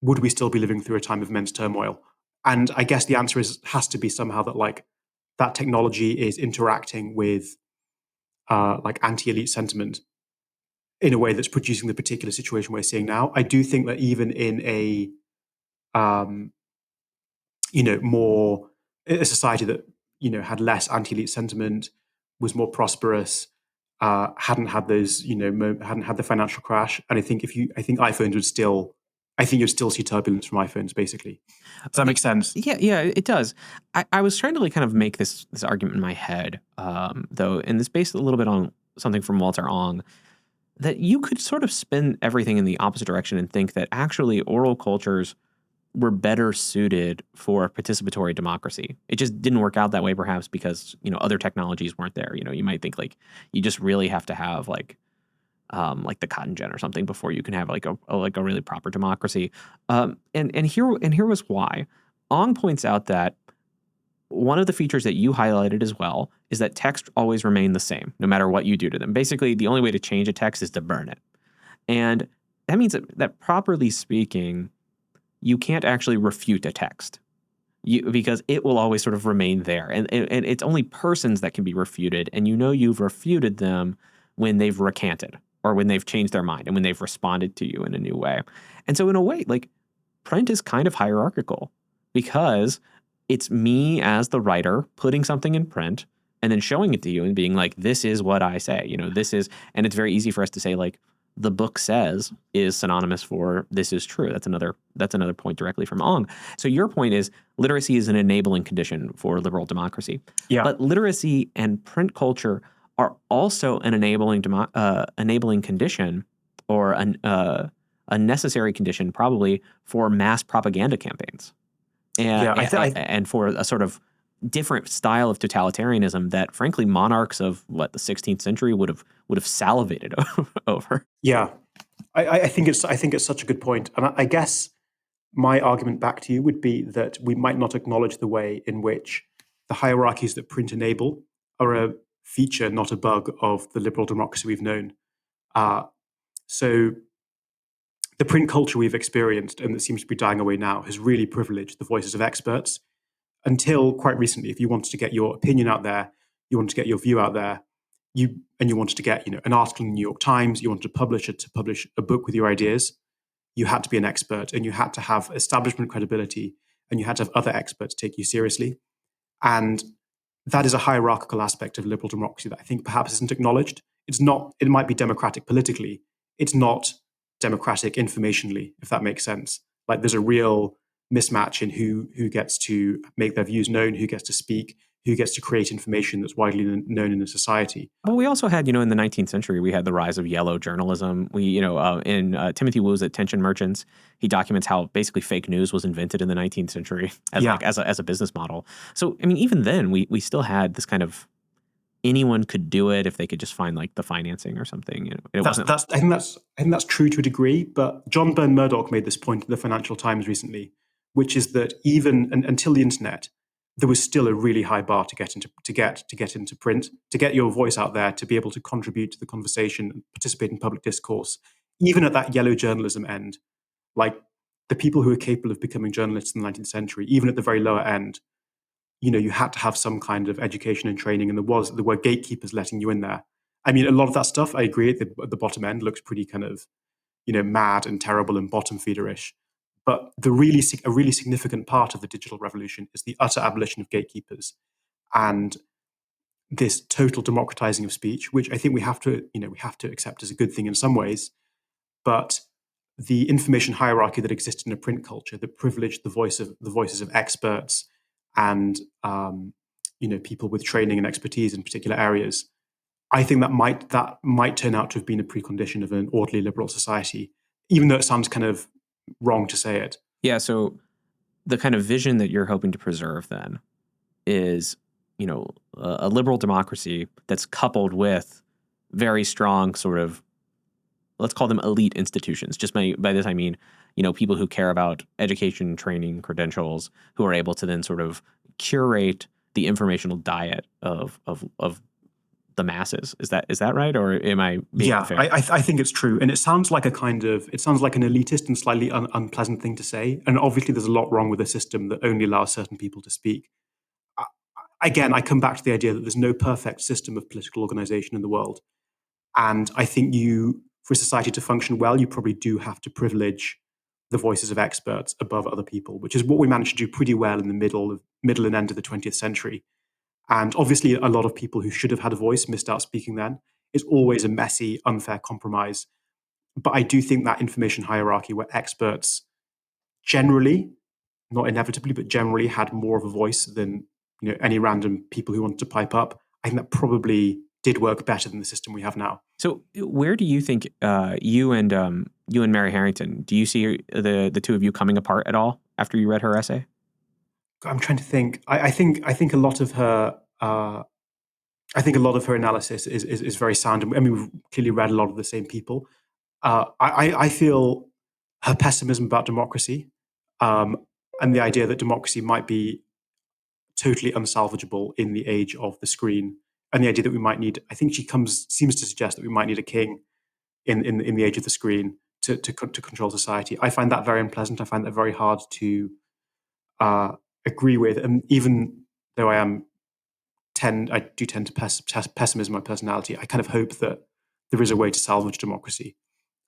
would we still be living through a time of immense turmoil? And I guess the answer has to be somehow that like that technology is interacting with like anti-elite sentiment in a way that's producing the particular situation we're seeing now. I do think that even in more a society that had less anti-elite sentiment, was more prosperous, hadn't had those hadn't had the financial crash, and I think iPhones would still, I think you'd still see turbulence from iPhones basically. Does that make sense? Yeah, it does. I was trying to like kind of make this argument in my head, though, and it's based a little bit on something from Walter Ong, that you could sort of spin everything in the opposite direction and think that actually oral cultures were better suited for participatory democracy. It just didn't work out that way, perhaps because other technologies weren't there. You might think like you just really have to have like the cotton gin or something before you can have like a really proper democracy. And here was why. Ong points out that one of the features that you highlighted as well is that text always remain the same, no matter what you do to them. Basically, the only way to change a text is to burn it. And that means that properly speaking, you can't actually refute a text because it will always sort of remain there. And it's only persons that can be refuted. And you've refuted them when they've recanted or when they've changed their mind and when they've responded to you in a new way. And so in a way, like print is kind of hierarchical because it's me as the writer putting something in print and then showing it to you and being like, this is what I say, this is, and it's very easy for us to say like, the book says is synonymous for this is true. That's another point directly from Ong. So your point is literacy is an enabling condition for liberal democracy. Yeah. But literacy and print culture are also an enabling condition, or a necessary condition probably, for mass propaganda campaigns, and for a sort of different style of totalitarianism that, frankly, monarchs of the 16th century would have salivated over. Yeah, I think it's such a good point, and I guess my argument back to you would be that we might not acknowledge the way in which the hierarchies that print enable are a feature, not a bug, of the liberal democracy we've known. So the print culture we've experienced and that seems to be dying away now has really privileged the voices of experts. Until quite recently, if you wanted to get your opinion out there, you wanted to get your view out there, you wanted to get an article in the New York Times, you wanted to publish a book with your ideas, you had to be an expert and you had to have establishment credibility and you had to have other experts take you seriously. And that is a hierarchical aspect of liberal democracy that I think perhaps isn't acknowledged. It might be democratic politically. It's not democratic informationally, if that makes sense. Like there's a real mismatch in who gets to make their views known, who gets to speak, who gets to create information that's widely known in a society. But we also had, in the 19th century, we had the rise of yellow journalism. In Timothy Wu's Attention Merchants, he documents how basically fake news was invented in the 19th century as a business model. So, I mean, even then, we still had this kind of anyone could do it if they could just find the financing or something. I think that's true to a degree. But John Byrne Murdoch made this point in the Financial Times recently, which is that even until the internet, there was still a really high bar to get into print, to get your voice out there, to be able to contribute to the conversation and participate in public discourse. Even at that yellow journalism end, like the people who were capable of becoming journalists in the 19th century, even at the very lower end, you had to have some kind of education and training, and there were gatekeepers letting you in there. I mean, a lot of that stuff, I agree, at the bottom end looks pretty kind of, mad and terrible and bottom feederish. But a really significant part of the digital revolution is the utter abolition of gatekeepers and this total democratizing of speech, which I think we have to accept as a good thing in some ways. But the information hierarchy that existed in a print culture that privileged the voices of experts and people with training and expertise in particular areas, I think that might turn out to have been a precondition of an orderly liberal society, even though it sounds kind of wrong to say it. Yeah, so the kind of vision that you're hoping to preserve then is, a liberal democracy that's coupled with very strong sort of, let's call them elite institutions. Just by this I mean, people who care about education, training, credentials, who are able to then sort of curate the informational diet of the masses. Is that right, or am I being unfair? I think it's true, and it sounds like an elitist and slightly unpleasant thing to say. And obviously, there's a lot wrong with a system that only allows certain people to speak. Again, I come back to the idea that there's no perfect system of political organization in the world, and I think for society to function well, you probably do have to privilege the voices of experts above other people, which is what we managed to do pretty well in the middle and end of the 20th century. And obviously, a lot of people who should have had a voice missed out speaking then. It's always a messy, unfair compromise. But I do think that information hierarchy where experts generally, not inevitably, but generally had more of a voice than any random people who wanted to pipe up, I think that probably did work better than the system we have now. So where do you think you and Mary Harrington, do you see the two of you coming apart at all after you read her essay? I'm trying to think. I think a lot of her. I think a lot of her analysis is very sound. I mean, we've clearly read a lot of the same people. I feel her pessimism about democracy and the idea that democracy might be totally unsalvageable in the age of the screen, and the idea that we might need. I think she seems to suggest that we might need a king in the age of the screen to control society. I find that very unpleasant. I find that very hard to agree with, and even though I do tend to pessimism my personality, I kind of hope that there is a way to salvage democracy.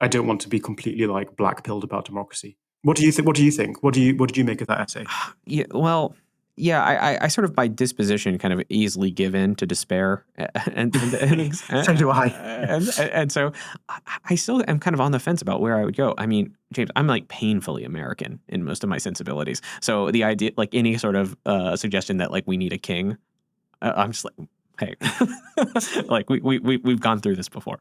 I don't want to be completely black-pilled about democracy. What do you think? What did you make of that essay? Yeah, well, yeah, I sort of by disposition kind of easily give in to despair, So do I. and so I still am kind of on the fence about where I would go. I mean, James, I'm like painfully American in most of my sensibilities. So the idea, like any sort of suggestion that like we need a king, I'm just like, hey, like we've gone through this before,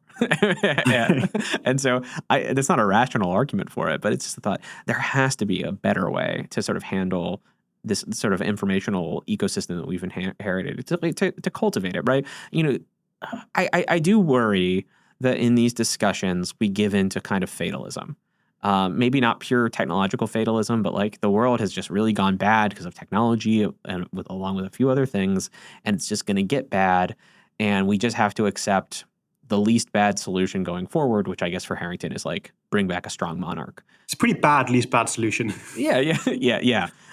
and so that's not a rational argument for it, but it's just the thought there has to be a better way to sort of handle this sort of informational ecosystem that we've inherited to cultivate it, right? You know, I do worry that in these discussions we give in to kind of fatalism. Maybe not pure technological fatalism, but like the world has just really gone bad because of technology and along with a few other things, and it's just going to get bad, and we just have to accept the least bad solution going forward, which I guess for Harrington is like bring back a strong monarch. It's a pretty bad, least bad solution. Yeah.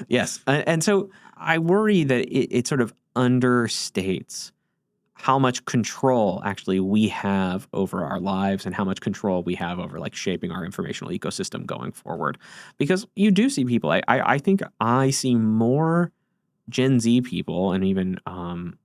Yes. And so I worry that it sort of understates how much control actually we have over our lives and how much control we have over like shaping our informational ecosystem going forward. Because you do see people, I think I see more Gen Z people, and even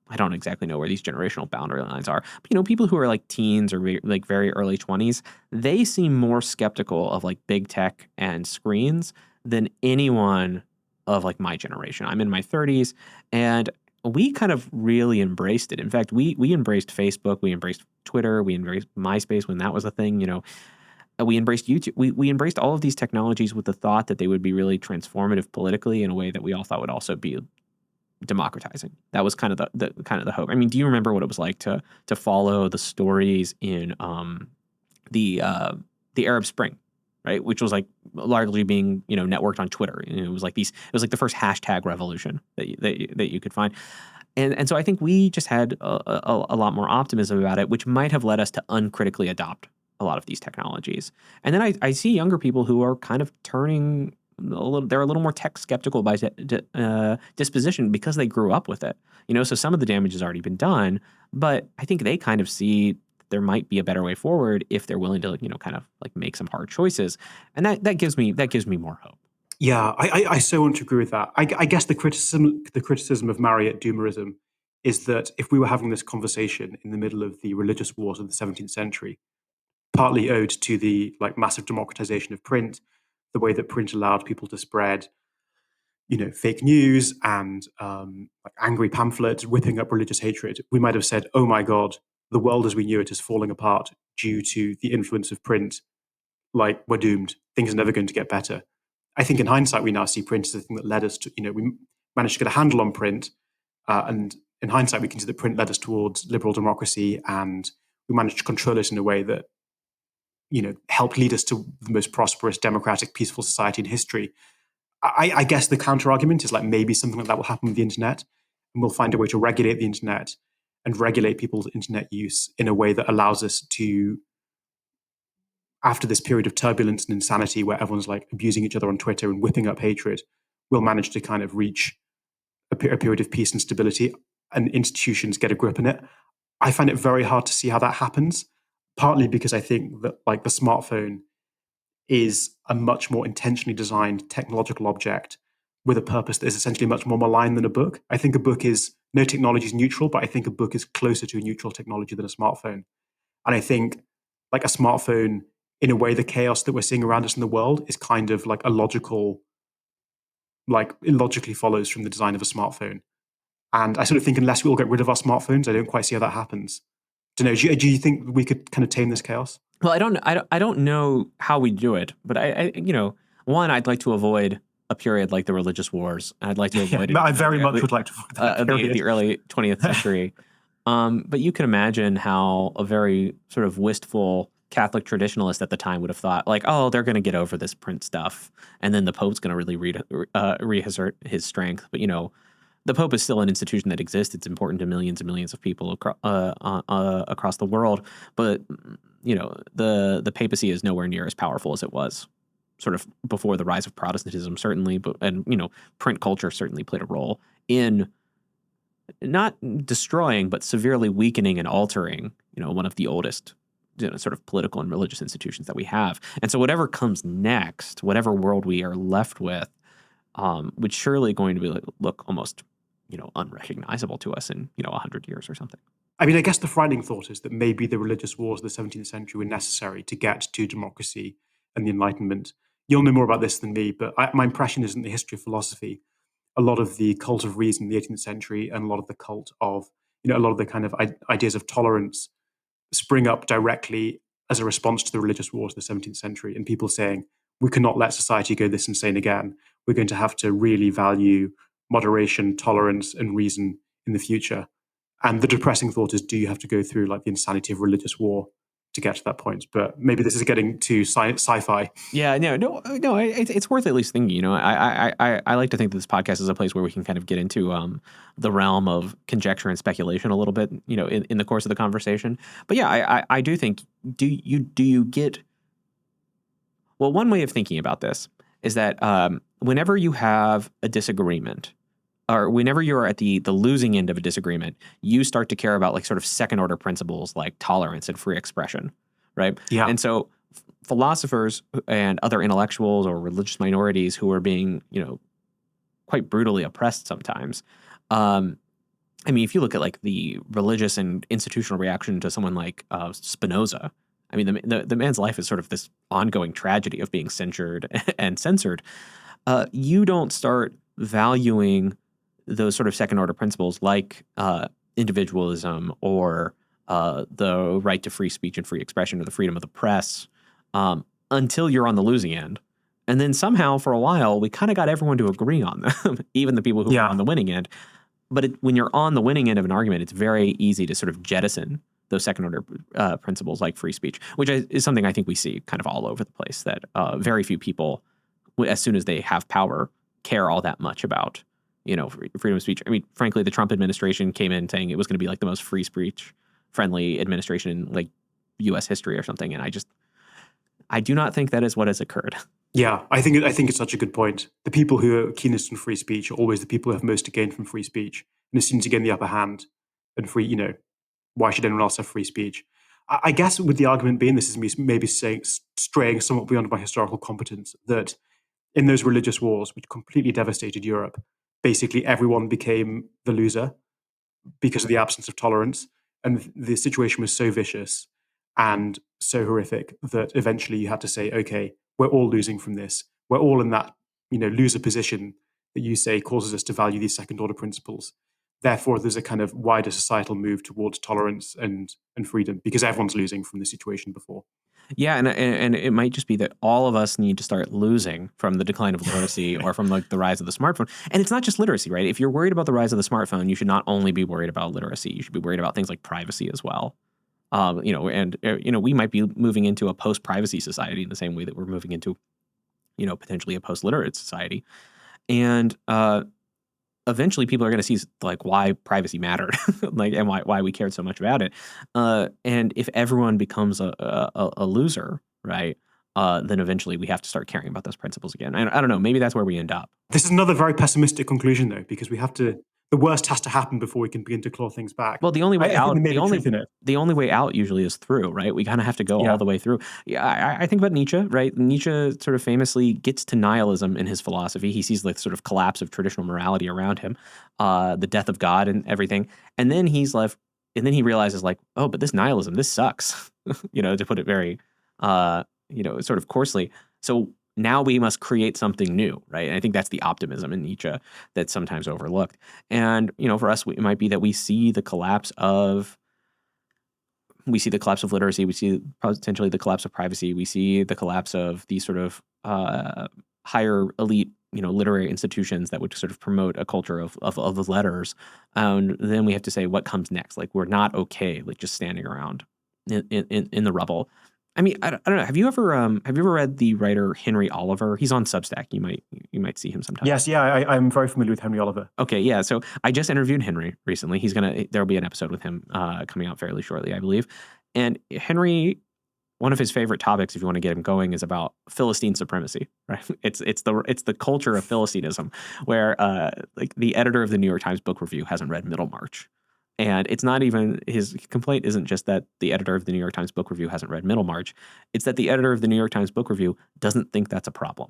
I don't exactly know where these generational boundary lines are. But, you know, people who are like teens or like very early 20s, they seem more skeptical of like big tech and screens than anyone of like my generation. I'm in my 30s, and we kind of really embraced it. In fact, we embraced Facebook, we embraced Twitter, we embraced MySpace when that was a thing. You know, we embraced YouTube. We embraced all of these technologies with the thought that they would be really transformative politically in a way that we all thought would also be democratizing. That was kind of the hope. I mean, do you remember what it was like to follow the stories in the Arab Spring, right? Which was like largely being networked on Twitter. And it was like it was like the first hashtag revolution that you could find. And so I think we just had a lot more optimism about it, which might have led us to uncritically adopt a lot of these technologies. And then I see younger people who are kind of turning they're a little more tech skeptical by disposition because they grew up with it. So some of the damage has already been done, but I think they kind of see there might be a better way forward if they're willing to, kind of like make some hard choices. And that gives me more hope. Yeah, I so want to agree with that. I guess the criticism of Marriott doomerism is that if we were having this conversation in the middle of the religious wars of the 17th century, partly owed to the like massive democratization of print, the way that print allowed people to spread, fake news and like angry pamphlets, whipping up religious hatred, we might have said, "Oh my God, the world as we knew it is falling apart due to the influence of print. Like we're doomed. Things are never going to get better." I think in hindsight, we now see print as the thing that led us to, we managed to get a handle on print, and in hindsight, we can see that print led us towards liberal democracy, and we managed to control it in a way that helped lead us to the most prosperous, democratic, peaceful society in history. I guess the counter argument is like maybe something like that will happen with the internet, and we'll find a way to regulate the internet and regulate people's internet use in a way that allows us to, after this period of turbulence and insanity where everyone's like abusing each other on Twitter and whipping up hatred, we'll manage to kind of reach a period of peace and stability and institutions get a grip in it. I find it very hard to see how that happens, partly because I think that like the smartphone is a much more intentionally designed technological object with a purpose that is essentially much more malign than a book. I think a book is, no technology is neutral, but I think a book is closer to a neutral technology than a smartphone. And I think like a smartphone, in a way, the chaos that we're seeing around us in the world is kind of like it logically follows from the design of a smartphone. And I sort of think unless we all get rid of our smartphones, I don't quite see how that happens. Don't know. Do you think we could kind of tame this chaos? Well, I don't know how we do it, but one, I'd like to avoid a period like the religious wars. I'd like to avoid it. I very much would like to avoid that period. The early 20th century. But you can imagine how a very sort of wistful Catholic traditionalist at the time would have thought, like, oh, they're going to get over this print stuff, and then the Pope's going to really reassert his strength. But the Pope is still an institution that exists. It's important to millions and millions of people across the world. But the papacy is nowhere near as powerful as it was sort of before the rise of Protestantism, certainly. And print culture certainly played a role in not destroying, but severely weakening and altering, one of the oldest sort of political and religious institutions that we have. And so whatever comes next, whatever world we are left with, which surely going to be look almost, unrecognizable to us in, 100 years or something. I mean, I guess the frightening thought is that maybe the religious wars of the 17th century were necessary to get to democracy and the Enlightenment. You'll know more about this than me, but my impression is in the history of philosophy, a lot of the cult of reason in the 18th century and a lot of the cult of, a lot of the kind of ideas of tolerance spring up directly as a response to the religious wars of the 17th century and people saying, we cannot let society go this insane again. We're going to have to really value moderation, tolerance, and reason in the future. And the depressing thought is, do you have to go through like the insanity of religious war to get to that point? But maybe this is getting too sci-fi. Yeah, no. It's worth at least thinking. I like to think that this podcast is a place where we can kind of get into the realm of conjecture and speculation a little bit, in the course of the conversation. But yeah, I do think. Do you get? Well, one way of thinking about this is that whenever you have a disagreement, or whenever you're at the losing end of a disagreement, you start to care about like sort of second order principles like tolerance and free expression, right? Yeah. And so philosophers and other intellectuals or religious minorities who are being, quite brutally oppressed sometimes. I mean, if you look at like the religious and institutional reaction to someone like Spinoza, I mean, the man's life is sort of this ongoing tragedy of being censured and censored. You don't start valuing those sort of second order principles like individualism or the right to free speech and free expression or the freedom of the press until you're on the losing end. And then somehow for a while, we kind of got everyone to agree on them, even the people who are on the winning end. But when you're on the winning end of an argument, it's very easy to sort of jettison those second order principles like free speech, which is something I think we see kind of all over the place, that very few people, as soon as they have power, care all that much about, freedom of speech. I mean, frankly, the Trump administration came in saying it was going to be like the most free speech friendly administration in like U.S. history or something. And I do not think that is what has occurred. Yeah, I think it's such a good point. The people who are keenest on free speech are always the people who have most to gain from free speech, and as soon as you gain the upper hand and why should anyone else have free speech? I guess with the argument being, this is me maybe straying somewhat beyond my historical competence, that in those religious wars, which completely devastated Europe, basically everyone became the loser because of the absence of tolerance. And the situation was so vicious and so horrific that eventually you had to say, okay, we're all losing from this. We're all in that, loser position that you say causes us to value these second order principles. Therefore, there's a kind of wider societal move towards tolerance and freedom because everyone's losing from the situation before. Yeah, and it might just be that all of us need to start losing from the decline of literacy or from like the rise of the smartphone. And it's not just literacy, right? If you're worried about the rise of the smartphone, you should not only be worried about literacy. You should be worried about things like privacy as well. We might be moving into a post-privacy society in the same way that we're moving into, potentially a post-literate society. And eventually people are going to see like why privacy mattered, like, and why we cared so much about it. And if everyone becomes a loser, right, then eventually we have to start caring about those principles again. I don't know. Maybe that's where we end up. This is another very pessimistic conclusion, though, because the worst has to happen before we can begin to claw things back. Well, the only way out, the only way out usually is through, right? We kind of have to go all the way through. Yeah, I think about Nietzsche, right? Nietzsche sort of famously gets to nihilism in his philosophy. He sees the sort of collapse of traditional morality around him, the death of God and everything. And then he's left, and then he realizes like, oh, but this nihilism, this sucks, to put it very, sort of coarsely. So now we must create something new, right? And I think that's the optimism in Nietzsche that's sometimes overlooked. And, for us, it might be that we see the collapse of literacy. We see potentially the collapse of privacy. We see the collapse of these sort of higher elite, literary institutions that would sort of promote a culture of letters. And then we have to say what comes next. Like, we're not okay, like just standing around in the rubble. I mean, I don't know. Have you ever read the writer Henry Oliver? He's on Substack. You might see him sometime. Yes, yeah, I'm very familiar with Henry Oliver. Okay, yeah. So I just interviewed Henry recently. There'll be an episode with him coming out fairly shortly, I believe. And Henry, one of his favorite topics, if you want to get him going, is about Philistine supremacy. Right? It's the culture of Philistinism, where like the editor of the New York Times Book Review hasn't read Middlemarch. And it's not even, his complaint isn't just that the editor of the New York Times Book Review hasn't read Middlemarch. It's that the editor of the New York Times Book Review doesn't think that's a problem.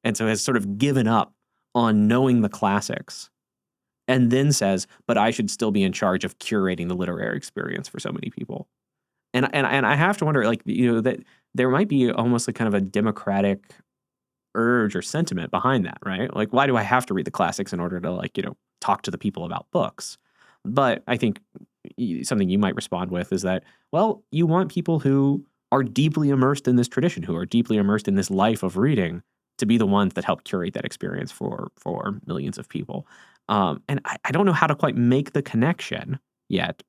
And so has sort of given up on knowing the classics and then says, but I should still be in charge of curating the literary experience for so many people. And I have to wonder, like, that there might be almost like kind of a democratic urge or sentiment behind that, right? Like, why do I have to read the classics in order to, like, talk to the people about books? But I think something you might respond with is that, well, you want people who are deeply immersed in this tradition, who are deeply immersed in this life of reading, to be the ones that help curate that experience for millions of people. And I don't know how to quite make the connection yet,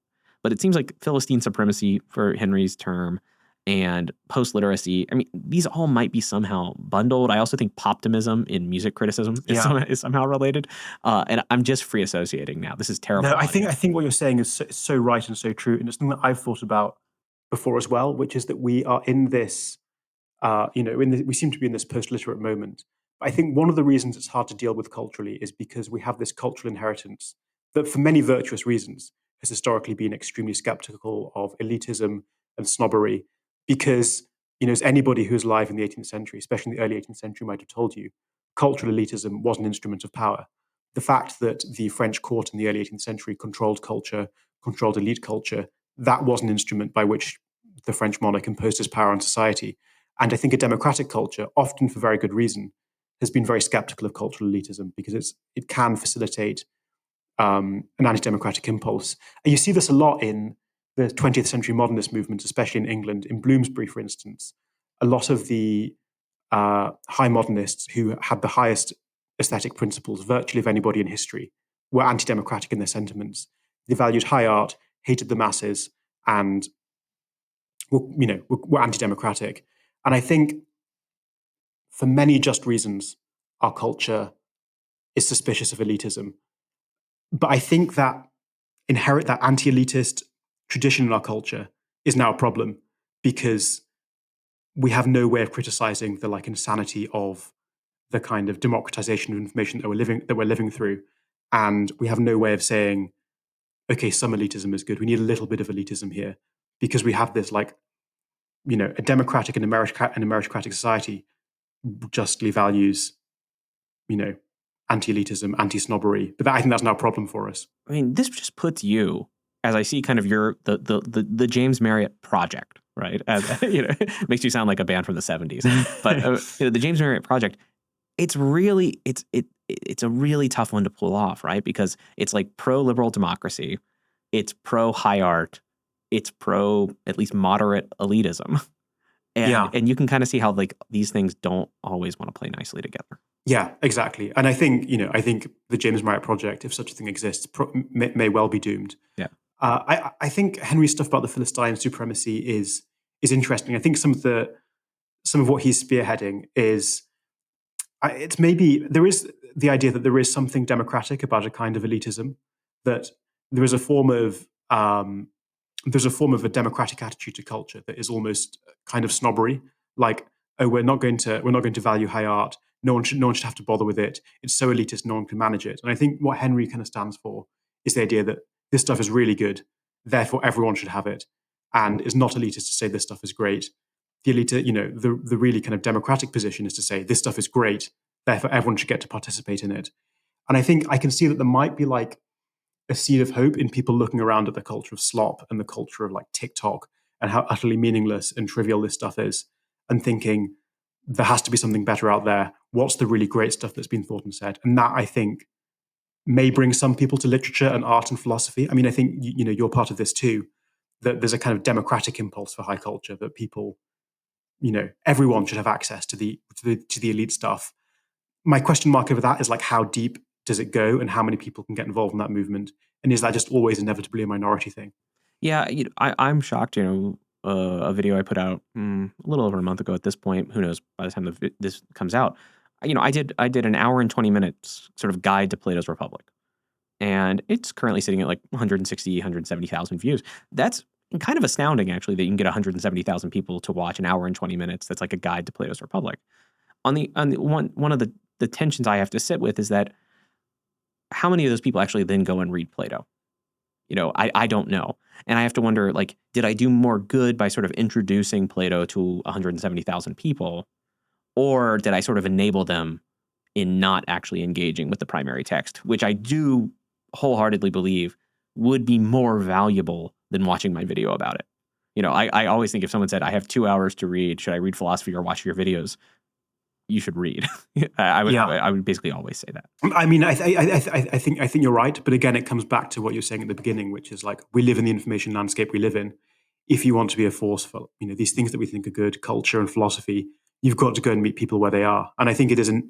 but it seems like Philistine supremacy, for Henry's term, and post-literacy, I mean, these all might be somehow bundled. I also think poptimism in music criticism is, Yeah. is somehow related. And I'm just free associating now. This is terrible. No, I think what you're saying is so right and so true, and it's something that I've thought about before as well, which is that we are in this, we seem to be in this post-literate moment. I think one of the reasons it's hard to deal with culturally is because we have this cultural inheritance that, for many virtuous reasons, has historically been extremely skeptical of elitism and snobbery. Because, as anybody who's alive in the 18th century, especially in the early 18th century, might have told you, cultural elitism was an instrument of power. The fact that the French court in the early 18th century controlled culture, controlled elite culture, that was an instrument by which the French monarch imposed his power on society. And I think a democratic culture, often for very good reason, has been very skeptical of cultural elitism because it can facilitate an anti-democratic impulse. And you see this a lot in the 20th century modernist movement, especially in England. In Bloomsbury, for instance, a lot of the high modernists who had the highest aesthetic principles, virtually of anybody in history, were anti-democratic in their sentiments. They valued high art, hated the masses, and were anti-democratic. And I think, for many just reasons, our culture is suspicious of elitism. But I think that that anti-elitist tradition in our culture is now a problem because we have no way of criticizing the insanity of the kind of democratization of information that we're living through, and we have no way of saying, okay, some elitism is good. We need a little bit of elitism here because we have this a democratic and meritocratic society justly values anti-elitism, anti-snobbery, but I think that's now a problem for us. I mean, this just puts you, as I see kind of the James Marriott project, right? As makes you sound like a band from the 70s. But the James Marriott project, it's a really tough one to pull off, right? Because it's like pro-liberal democracy, it's pro-high art, it's pro at least moderate elitism. And you can kind of see how these things don't always want to play nicely together. Yeah, exactly. And I think the James Marriott project, if such a thing exists, may well be doomed. Yeah. I think Henry's stuff about the Philistine supremacy is interesting. I think some of what he's spearheading is it's maybe there is the idea that there is something democratic about a kind of elitism, that there is a form of a democratic attitude to culture that is almost kind of snobbery, like, oh, we're not going to value high art. No one should have to bother with it. It's so elitist, no one can manage it. And I think what Henry kind of stands for is the idea that this stuff is really good, therefore everyone should have it, and it's not elitist to say this stuff is great. The elite, the really kind of democratic position is to say this stuff is great, therefore everyone should get to participate in it. And I think I can see that there might be a seed of hope in people looking around at the culture of slop and the culture of TikTok and how utterly meaningless and trivial this stuff is, and thinking there has to be something better out there. What's the really great stuff that's been thought and said? And that, I think, may bring some people to literature and art and philosophy. I mean, I think you're part of this too, that there's a kind of democratic impulse for high culture, that people, everyone should have access to the elite stuff. My question mark over that is how deep does it go, and how many people can get involved in that movement? And is that just always inevitably a minority thing? Yeah, I'm shocked. A video I put out a little over a month ago at this point. Who knows by the time this comes out? I did an hour and 20 minutes sort of guide to Plato's Republic, and it's currently sitting at 160, 170,000 views. That's kind of astounding, actually, that you can get 170,000 people to watch an hour and 20 minutes. That's like a guide to Plato's Republic. On the one of the tensions I have to sit with is that how many of those people actually then go and read Plato? I don't know. And I have to wonder, did I do more good by sort of introducing Plato to 170,000 people, or did I sort of enable them in not actually engaging with the primary text, which I do wholeheartedly believe would be more valuable than watching my video about it. I always think if someone said, I have 2 hours to read, should I read philosophy or watch your videos? You should read. I would basically always say that. I mean, I think you're right, but again, it comes back to what you're saying at the beginning, which is like we live in the information landscape we live in. If you want to be a force for these things that we think are good, culture and philosophy, you've got to go and meet people where they are. And I think it isn't.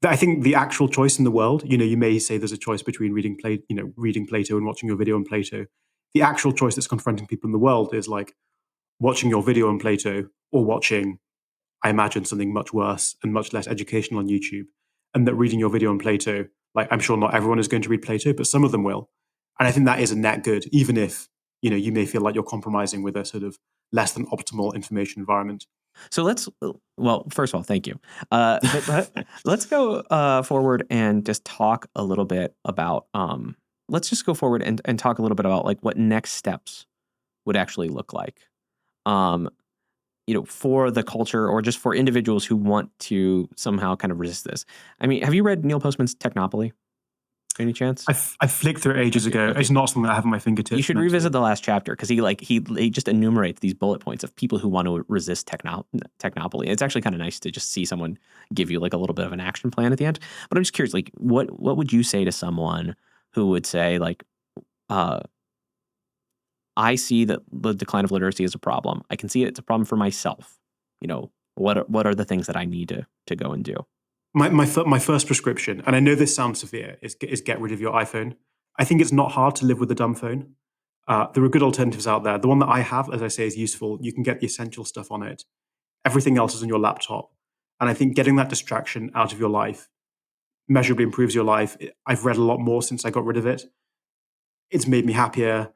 I think the actual choice in the world, you may say there's a choice between reading Plato and watching your video on Plato. The actual choice that's confronting people in the world is like watching your video on Plato or watching, I imagine, something much worse and much less educational on YouTube. And that reading your video on Plato, like I'm sure not everyone is going to read Plato, but some of them will. And I think that is a net good, even if, you may feel like you're compromising with a sort of less than optimal information environment. So first of all, thank you. But let's go forward and just talk a little bit about, let's just go forward and talk a little bit about like what next steps would actually look like, for the culture or just for individuals who want to somehow kind of resist this. I mean, have you read Neil Postman's Technopoly? Any chance? I flicked through it ages ago. Okay. It's not something I have on my fingertips. You should revisit the last chapter because he just enumerates these bullet points of people who want to resist technopoly. It's actually kind of nice to just see someone give you like a little bit of an action plan at the end. But I'm just curious, like what would you say to someone who would say like, I see that the decline of literacy is a problem. I can see it's a problem for myself. What are the things that I need to go and do? My first prescription, and I know this sounds severe, is get rid of your iPhone. I think it's not hard to live with a dumb phone. There are good alternatives out there. The one that I have, as I say, is useful. You can get the essential stuff on it. Everything else is on your laptop. And I think getting that distraction out of your life measurably improves your life. I've read a lot more since I got rid of it. It's made me happier.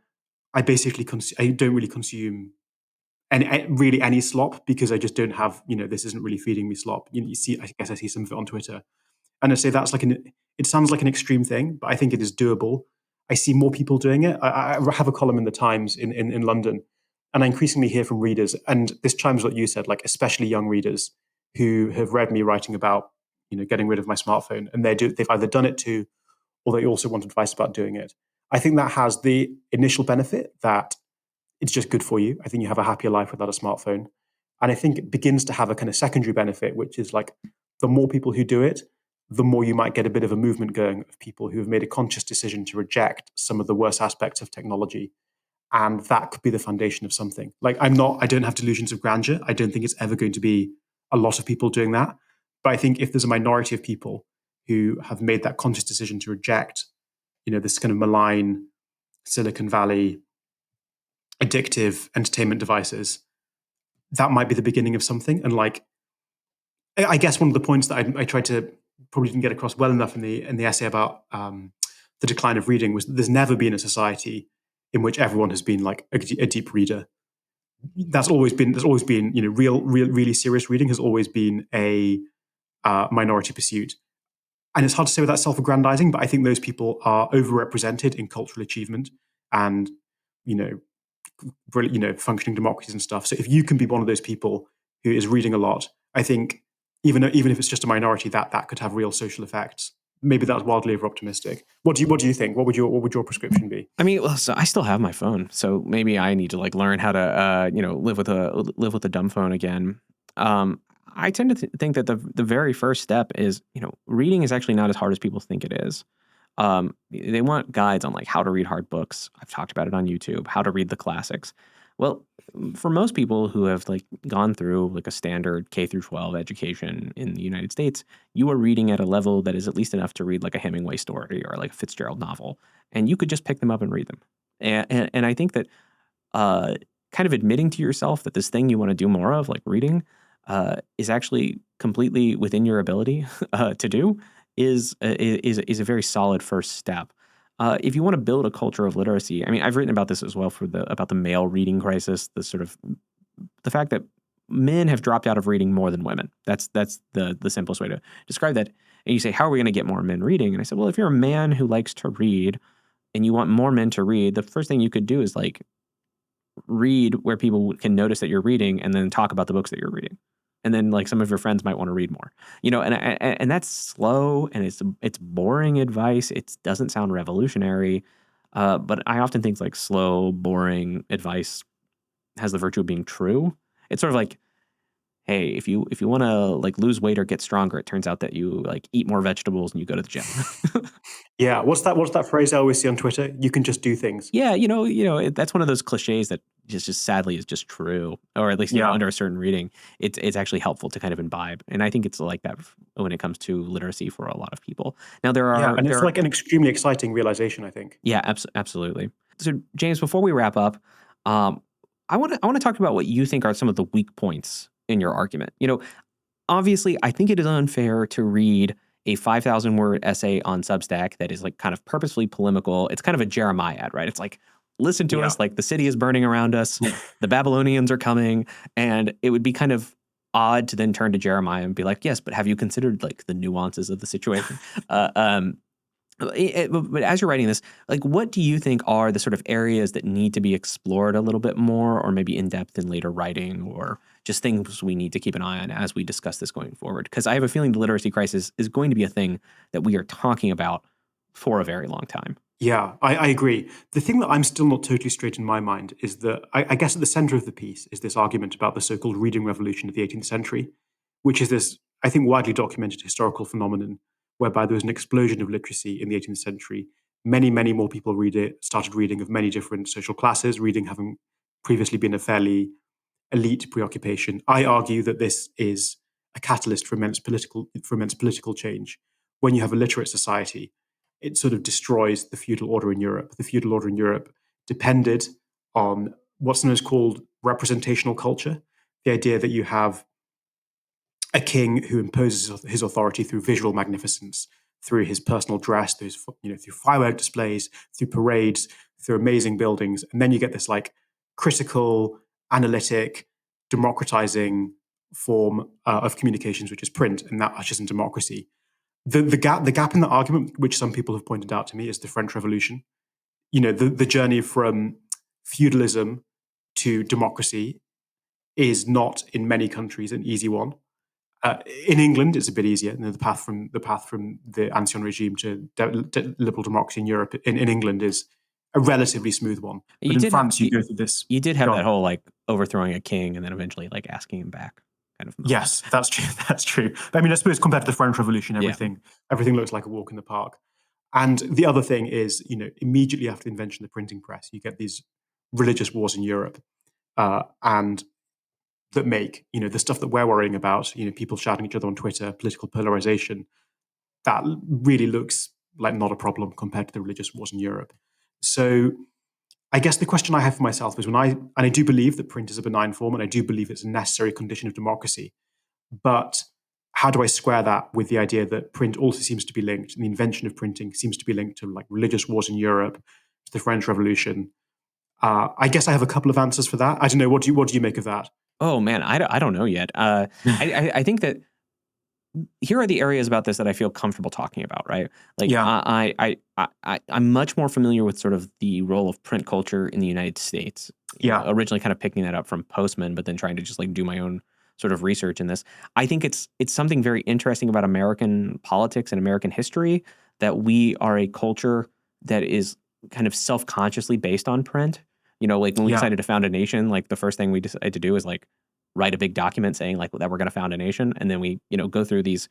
I basically I don't really consume any slop because I just don't have, this isn't really feeding me slop. You see, I guess I see some of it on Twitter. And I say that's it sounds like an extreme thing, but I think it is doable. I see more people doing it. I have a column in the Times in London, and I increasingly hear from readers, and this chimes what you said, like especially young readers who have read me writing about, getting rid of my smartphone, and they've either done it too, or they also want advice about doing it. I think that has the initial benefit that it's just good for you. I think you have a happier life without a smartphone. And I think it begins to have a kind of secondary benefit, which is like the more people who do it, the more you might get a bit of a movement going of people who have made a conscious decision to reject some of the worst aspects of technology. And that could be the foundation of something. Like I don't have delusions of grandeur. I don't think it's ever going to be a lot of people doing that. But I think if there's a minority of people who have made that conscious decision to reject, this kind of malign Silicon Valley addictive entertainment devices, that might be the beginning of something. And like, I guess one of the points that I tried to probably didn't get across well enough in the essay about the decline of reading was that there's never been a society in which everyone has been like a deep reader. There's always been really serious reading has always been a minority pursuit. And it's hard to say without self-aggrandizing, but I think those people are overrepresented in cultural achievement and, functioning democracies and stuff. So if you can be one of those people who is reading a lot, I think even if it's just a minority, that could have real social effects. Maybe that's wildly over optimistic. What do you think? What would your prescription be? I mean, so I still have my phone, so maybe I need to like learn how to live with a dumb phone again. I tend to think that the very first step is, reading is actually not as hard as people think it is. They want guides on like how to read hard books. I've talked about it on YouTube, how to read the classics. Well, for most people who have like gone through like a standard K through 12 education in the United States, you are reading at a level that is at least enough to read like a Hemingway story or like a Fitzgerald novel, and you could just pick them up and read them. And I think that kind of admitting to yourself that this thing you want to do more of, like reading, is actually completely within your ability to do, is a very solid first step. If you want to build a culture of literacy, I mean, I've written about this as well about the male reading crisis, the fact that men have dropped out of reading more than women. That's the simplest way to describe that. And you say, how are we going to get more men reading? And I said, well, if you're a man who likes to read and you want more men to read, the first thing you could do is like read where people can notice that you're reading and then talk about the books that you're reading. And then like some of your friends might want to read more, and that's slow and it's boring advice. It doesn't sound revolutionary. But I often think like slow, boring advice has the virtue of being true. It's sort of like, hey, if you want to like lose weight or get stronger, it turns out that you like eat more vegetables and you go to the gym. Yeah. What's that phrase I always see on Twitter? You can just do things. Yeah, that's one of those cliches that just sadly is just true, or at least Yeah. under a certain reading, it's actually helpful to kind of imbibe, and I think it's like that when it comes to literacy for a lot of people. Now Yeah. And there it's are like an extremely exciting realization, I think. yeah, absolutely. So James, before we wrap up, um, I want to talk about what you think are some of the weak points in your argument. Obviously, I think it is unfair to read a 5,000 word essay on Substack that is like kind of purposefully polemical. It's kind of a Jeremiah ad, right? It's like, listen to Yeah. us, like the city is burning around us, the Babylonians are coming. And it would be kind of odd to then turn to Jeremiah and be like, yes, but have you considered like the nuances of the situation? uh, um, but as you're writing this, like, what do you think are the sort of areas that need to be explored a little bit more, or maybe in depth in later writing, or just things we need to keep an eye on as we discuss this going forward? Because I have a feeling the literacy crisis is going to be a thing that we are talking about for a very long time. Yeah, I agree. The thing that I'm still not totally straight in my mind is that I guess at the center of the piece is this argument about the so-called reading revolution of the 18th century, which is this, I think, widely documented historical phenomenon whereby there was an explosion of literacy in the 18th century. Many, many more people started reading of many different social classes, reading having previously been a fairly elite preoccupation. I argue that this is a catalyst for immense political change. When you have a literate society, it sort of destroys the feudal order in Europe. The feudal order in Europe depended on what's sometimes called representational culture, the idea that you have a king who imposes his authority through visual magnificence, through his personal dress, through firework displays, through parades, through amazing buildings, and then you get this like critical, analytic, democratizing form of communications, which is print, and that ushers in democracy. The gap in the argument, which some people have pointed out to me, is the French Revolution. The journey from feudalism to democracy is not in many countries an easy one. In England, it's a bit easier. The path from the Ancien regime to liberal democracy in Europe in England is a relatively smooth one. But You in did France, you go through this. you did have Go that on. whole like overthrowing a king and then eventually like asking him back kind of moment. Yes, that's true. That's true. I mean, I suppose compared to the French Revolution, Yeah. everything looks like a walk in the park. And the other thing is, immediately after the invention of the printing press, you get these religious wars in Europe, and that make the stuff that we're worrying about, people shouting at each other on Twitter, political polarization, that really looks like not a problem compared to the religious wars in Europe. So I guess the question I have for myself is and I do believe that print is a benign form, and I do believe it's a necessary condition of democracy. But how do I square that with the idea that print also seems to be linked, and the invention of printing seems to be linked to like religious wars in Europe, to the French Revolution? I guess I have a couple of answers for that. I don't know. What do you make of that? Oh man, I don't know yet. I think that here are the areas about this that I feel comfortable talking about, right? Like Yeah. I'm much more familiar with sort of the role of print culture in the United States. Yeah. Originally kind of picking that up from Postman, but then trying to just like do my own sort of research in this. I think it's something very interesting about American politics and American history that we are a culture that is kind of self-consciously based on print. Like when we Yeah. decided to found a nation, like the first thing we decided to do is like write a big document saying like that we're going to found a nation, and then we go through these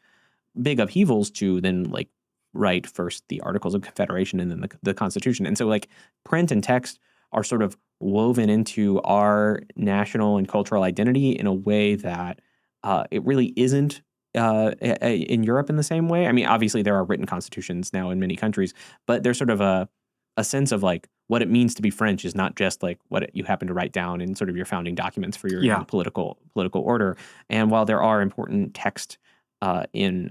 big upheavals to then like write first the Articles of Confederation and then the Constitution. And so like print and text are sort of woven into our national and cultural identity in a way that it really isn't in Europe in the same way. I mean, obviously there are written constitutions now in many countries, but there's sort of a sense of like what it means to be French is not just like what you happen to write down in sort of your founding documents for your Yeah. political order. And while there are important text in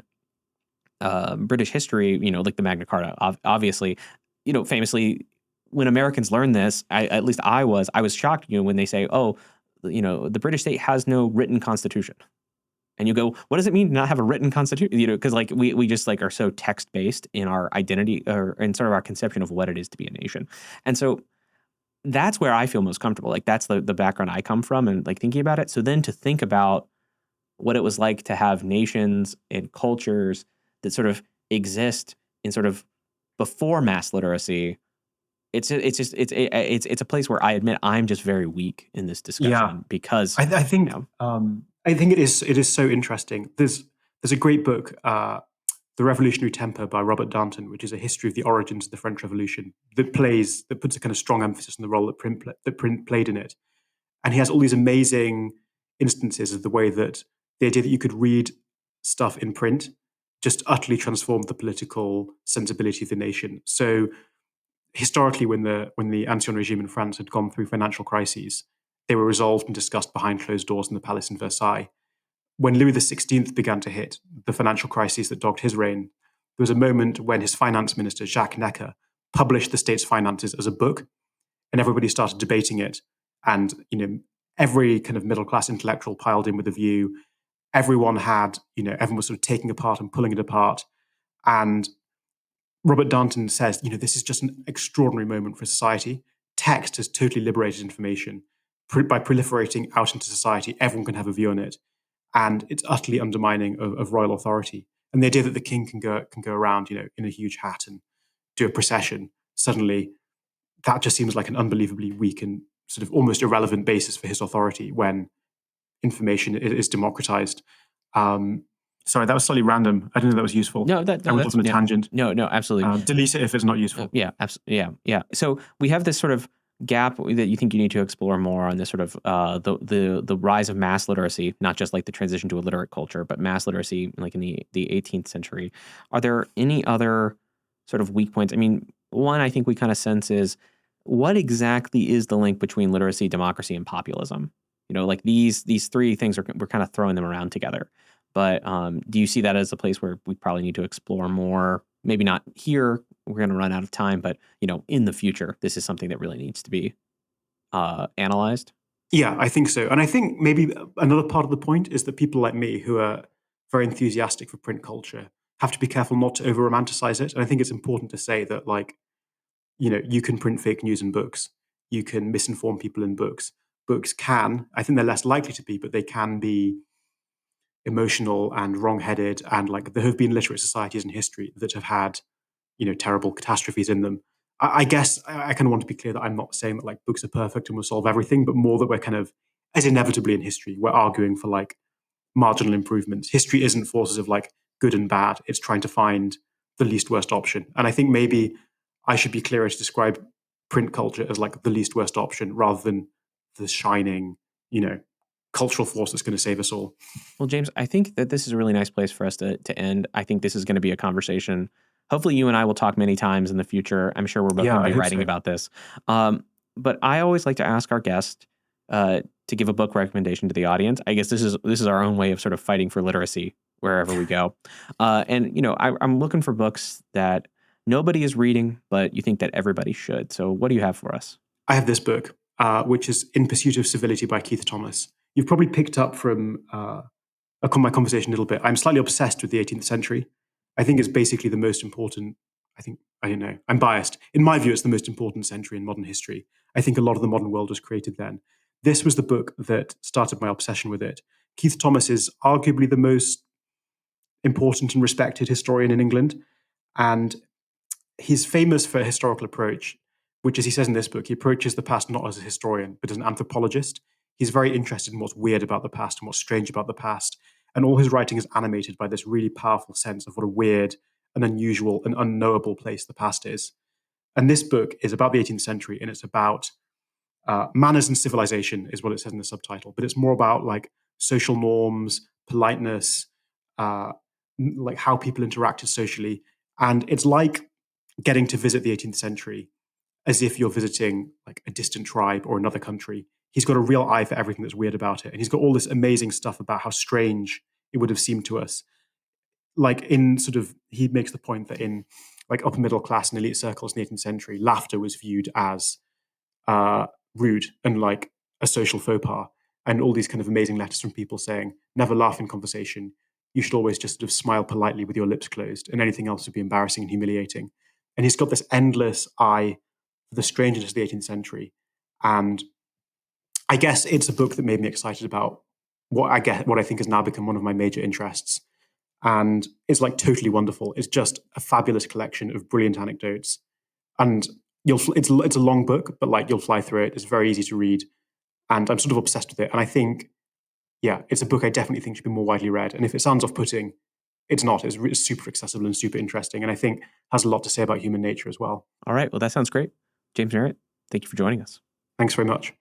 British history, like the Magna Carta, obviously, famously, when Americans learn this, at least I was shocked, when they say, oh, the British state has no written constitution. And you go, what does it mean to not have a written constitution? Because like we just like are so text based in our identity or in sort of our conception of what it is to be a nation. And so that's where I feel most comfortable. Like that's the background I come from and like thinking about it. So then to think about what it was like to have nations and cultures that sort of exist in sort of before mass literacy. It's a place where I admit I'm just very weak in this Yeah, discussion because I you think know it is so interesting. There's a great book, The Revolutionary Temper by Robert Darnton, which is a history of the origins of the French Revolution that puts a kind of strong emphasis on the role that print played in it. And he has all these amazing instances of the way that the idea that you could read stuff in print just utterly transformed the political sensibility of the nation. So historically, when the Ancien regime in France had gone through financial crises, they were resolved and discussed behind closed doors in the palace in Versailles. When Louis XVI began to hit the financial crises that dogged his reign, there was a moment when his finance minister, Jacques Necker, published the state's finances as a book, and everybody started debating it. And every kind of middle class intellectual piled in with a view. Everyone was sort of taking apart and pulling it apart. And Robert Darnton says, this is just an extraordinary moment for society. Text has totally liberated information. By proliferating out into society, everyone can have a view on it. And it's utterly undermining of royal authority. And the idea that the king can go around, in a huge hat and do a procession, suddenly that just seems like an unbelievably weak and sort of almost irrelevant basis for his authority when information is democratized. Sorry, that was slightly random. I don't know if that was useful. no, I went off on a tangent. no, absolutely. Delete it if it's not useful. Yeah, absolutely. Yeah. So we have this sort of gap that you think you need to explore more on this sort of the rise of mass literacy, not just like the transition to a literate culture, but mass literacy like in the 18th century. Are there any other sort of weak points? I mean, one I think we kind of sense is what exactly is the link between literacy, democracy, and populism? Like these three things we're kind of throwing them around together. But do you see that as a place where we probably need to explore more? Maybe not here. We're going to run out of time, but in the future, this is something that really needs to be analyzed. Yeah, I think so. And I think maybe another part of the point is that people like me who are very enthusiastic for print culture have to be careful not to over romanticize it. And I think it's important to say that, like, you can print fake news in books, you can misinform people in books. Books can, I think they're less likely to be, but they can be emotional and wrong-headed. And like there have been literate societies in history that have had, terrible catastrophes in them. I guess I kind of want to be clear that I'm not saying that like books are perfect and will solve everything, but more that we're kind of, as inevitably in history, we're arguing for like marginal improvements. History isn't forces of like good and bad. It's trying to find the least worst option. And I think maybe I should be clearer to describe print culture as like the least worst option rather than the shining, cultural force that's going to save us all. Well, James, I think that this is a really nice place for us to end. I think this is going to be a conversation. Hopefully, you and I will talk many times in the future. I'm sure we're both Yeah, going to I be hope writing so. about this. But I always like to ask our guest to give a book recommendation to the audience. I guess this is our own way of sort of fighting for literacy wherever we go. I'm looking for books that nobody is reading, but you think that everybody should. So, what do you have for us? I have this book, which is In Pursuit of Civility by Keith Thomas. You've probably picked up from my conversation a little bit. I'm slightly obsessed with the 18th century. I think it's basically the most important. I don't know. I'm biased. In my view, it's the most important century in modern history. I think a lot of the modern world was created then. This was the book that started my obsession with it. Keith Thomas is arguably the most important and respected historian in England. And he's famous for a historical approach, which, as he says in this book, he approaches the past not as a historian, but as an anthropologist. He's very interested in what's weird about the past and what's strange about the past. And all his writing is animated by this really powerful sense of what a weird and unusual and unknowable place the past is. And this book is about the 18th century, and it's about manners and civilization, is what it says in the subtitle. But it's more about like social norms, politeness, uh, like how people interacted socially. And it's like getting to visit the 18th century as if you're visiting like a distant tribe or another country. He's got a real eye for everything that's weird about it. And he's got all this amazing stuff about how strange it would have seemed to us. Like in sort of, he makes the point that in like upper middle class and elite circles in the 18th century, laughter was viewed as uh, rude and like a social faux pas. And all these kind of amazing letters from people saying, never laugh in conversation. You should always just sort of smile politely with your lips closed, and anything else would be embarrassing and humiliating. And he's got this endless eye for the strangeness of the 18th century. And I guess it's a book that made me excited about what I think has now become one of my major interests. And it's like totally wonderful. It's just a fabulous collection of brilliant anecdotes. And it's a long book, but like you'll fly through it. It's very easy to read. And I'm sort of obsessed with it. And I think, yeah, it's a book I definitely think should be more widely read. And if it sounds off-putting, it's not. It's super accessible and super interesting. And I think has a lot to say about human nature as well. All right. Well, that sounds great. James Marriott, thank you for joining us. Thanks very much.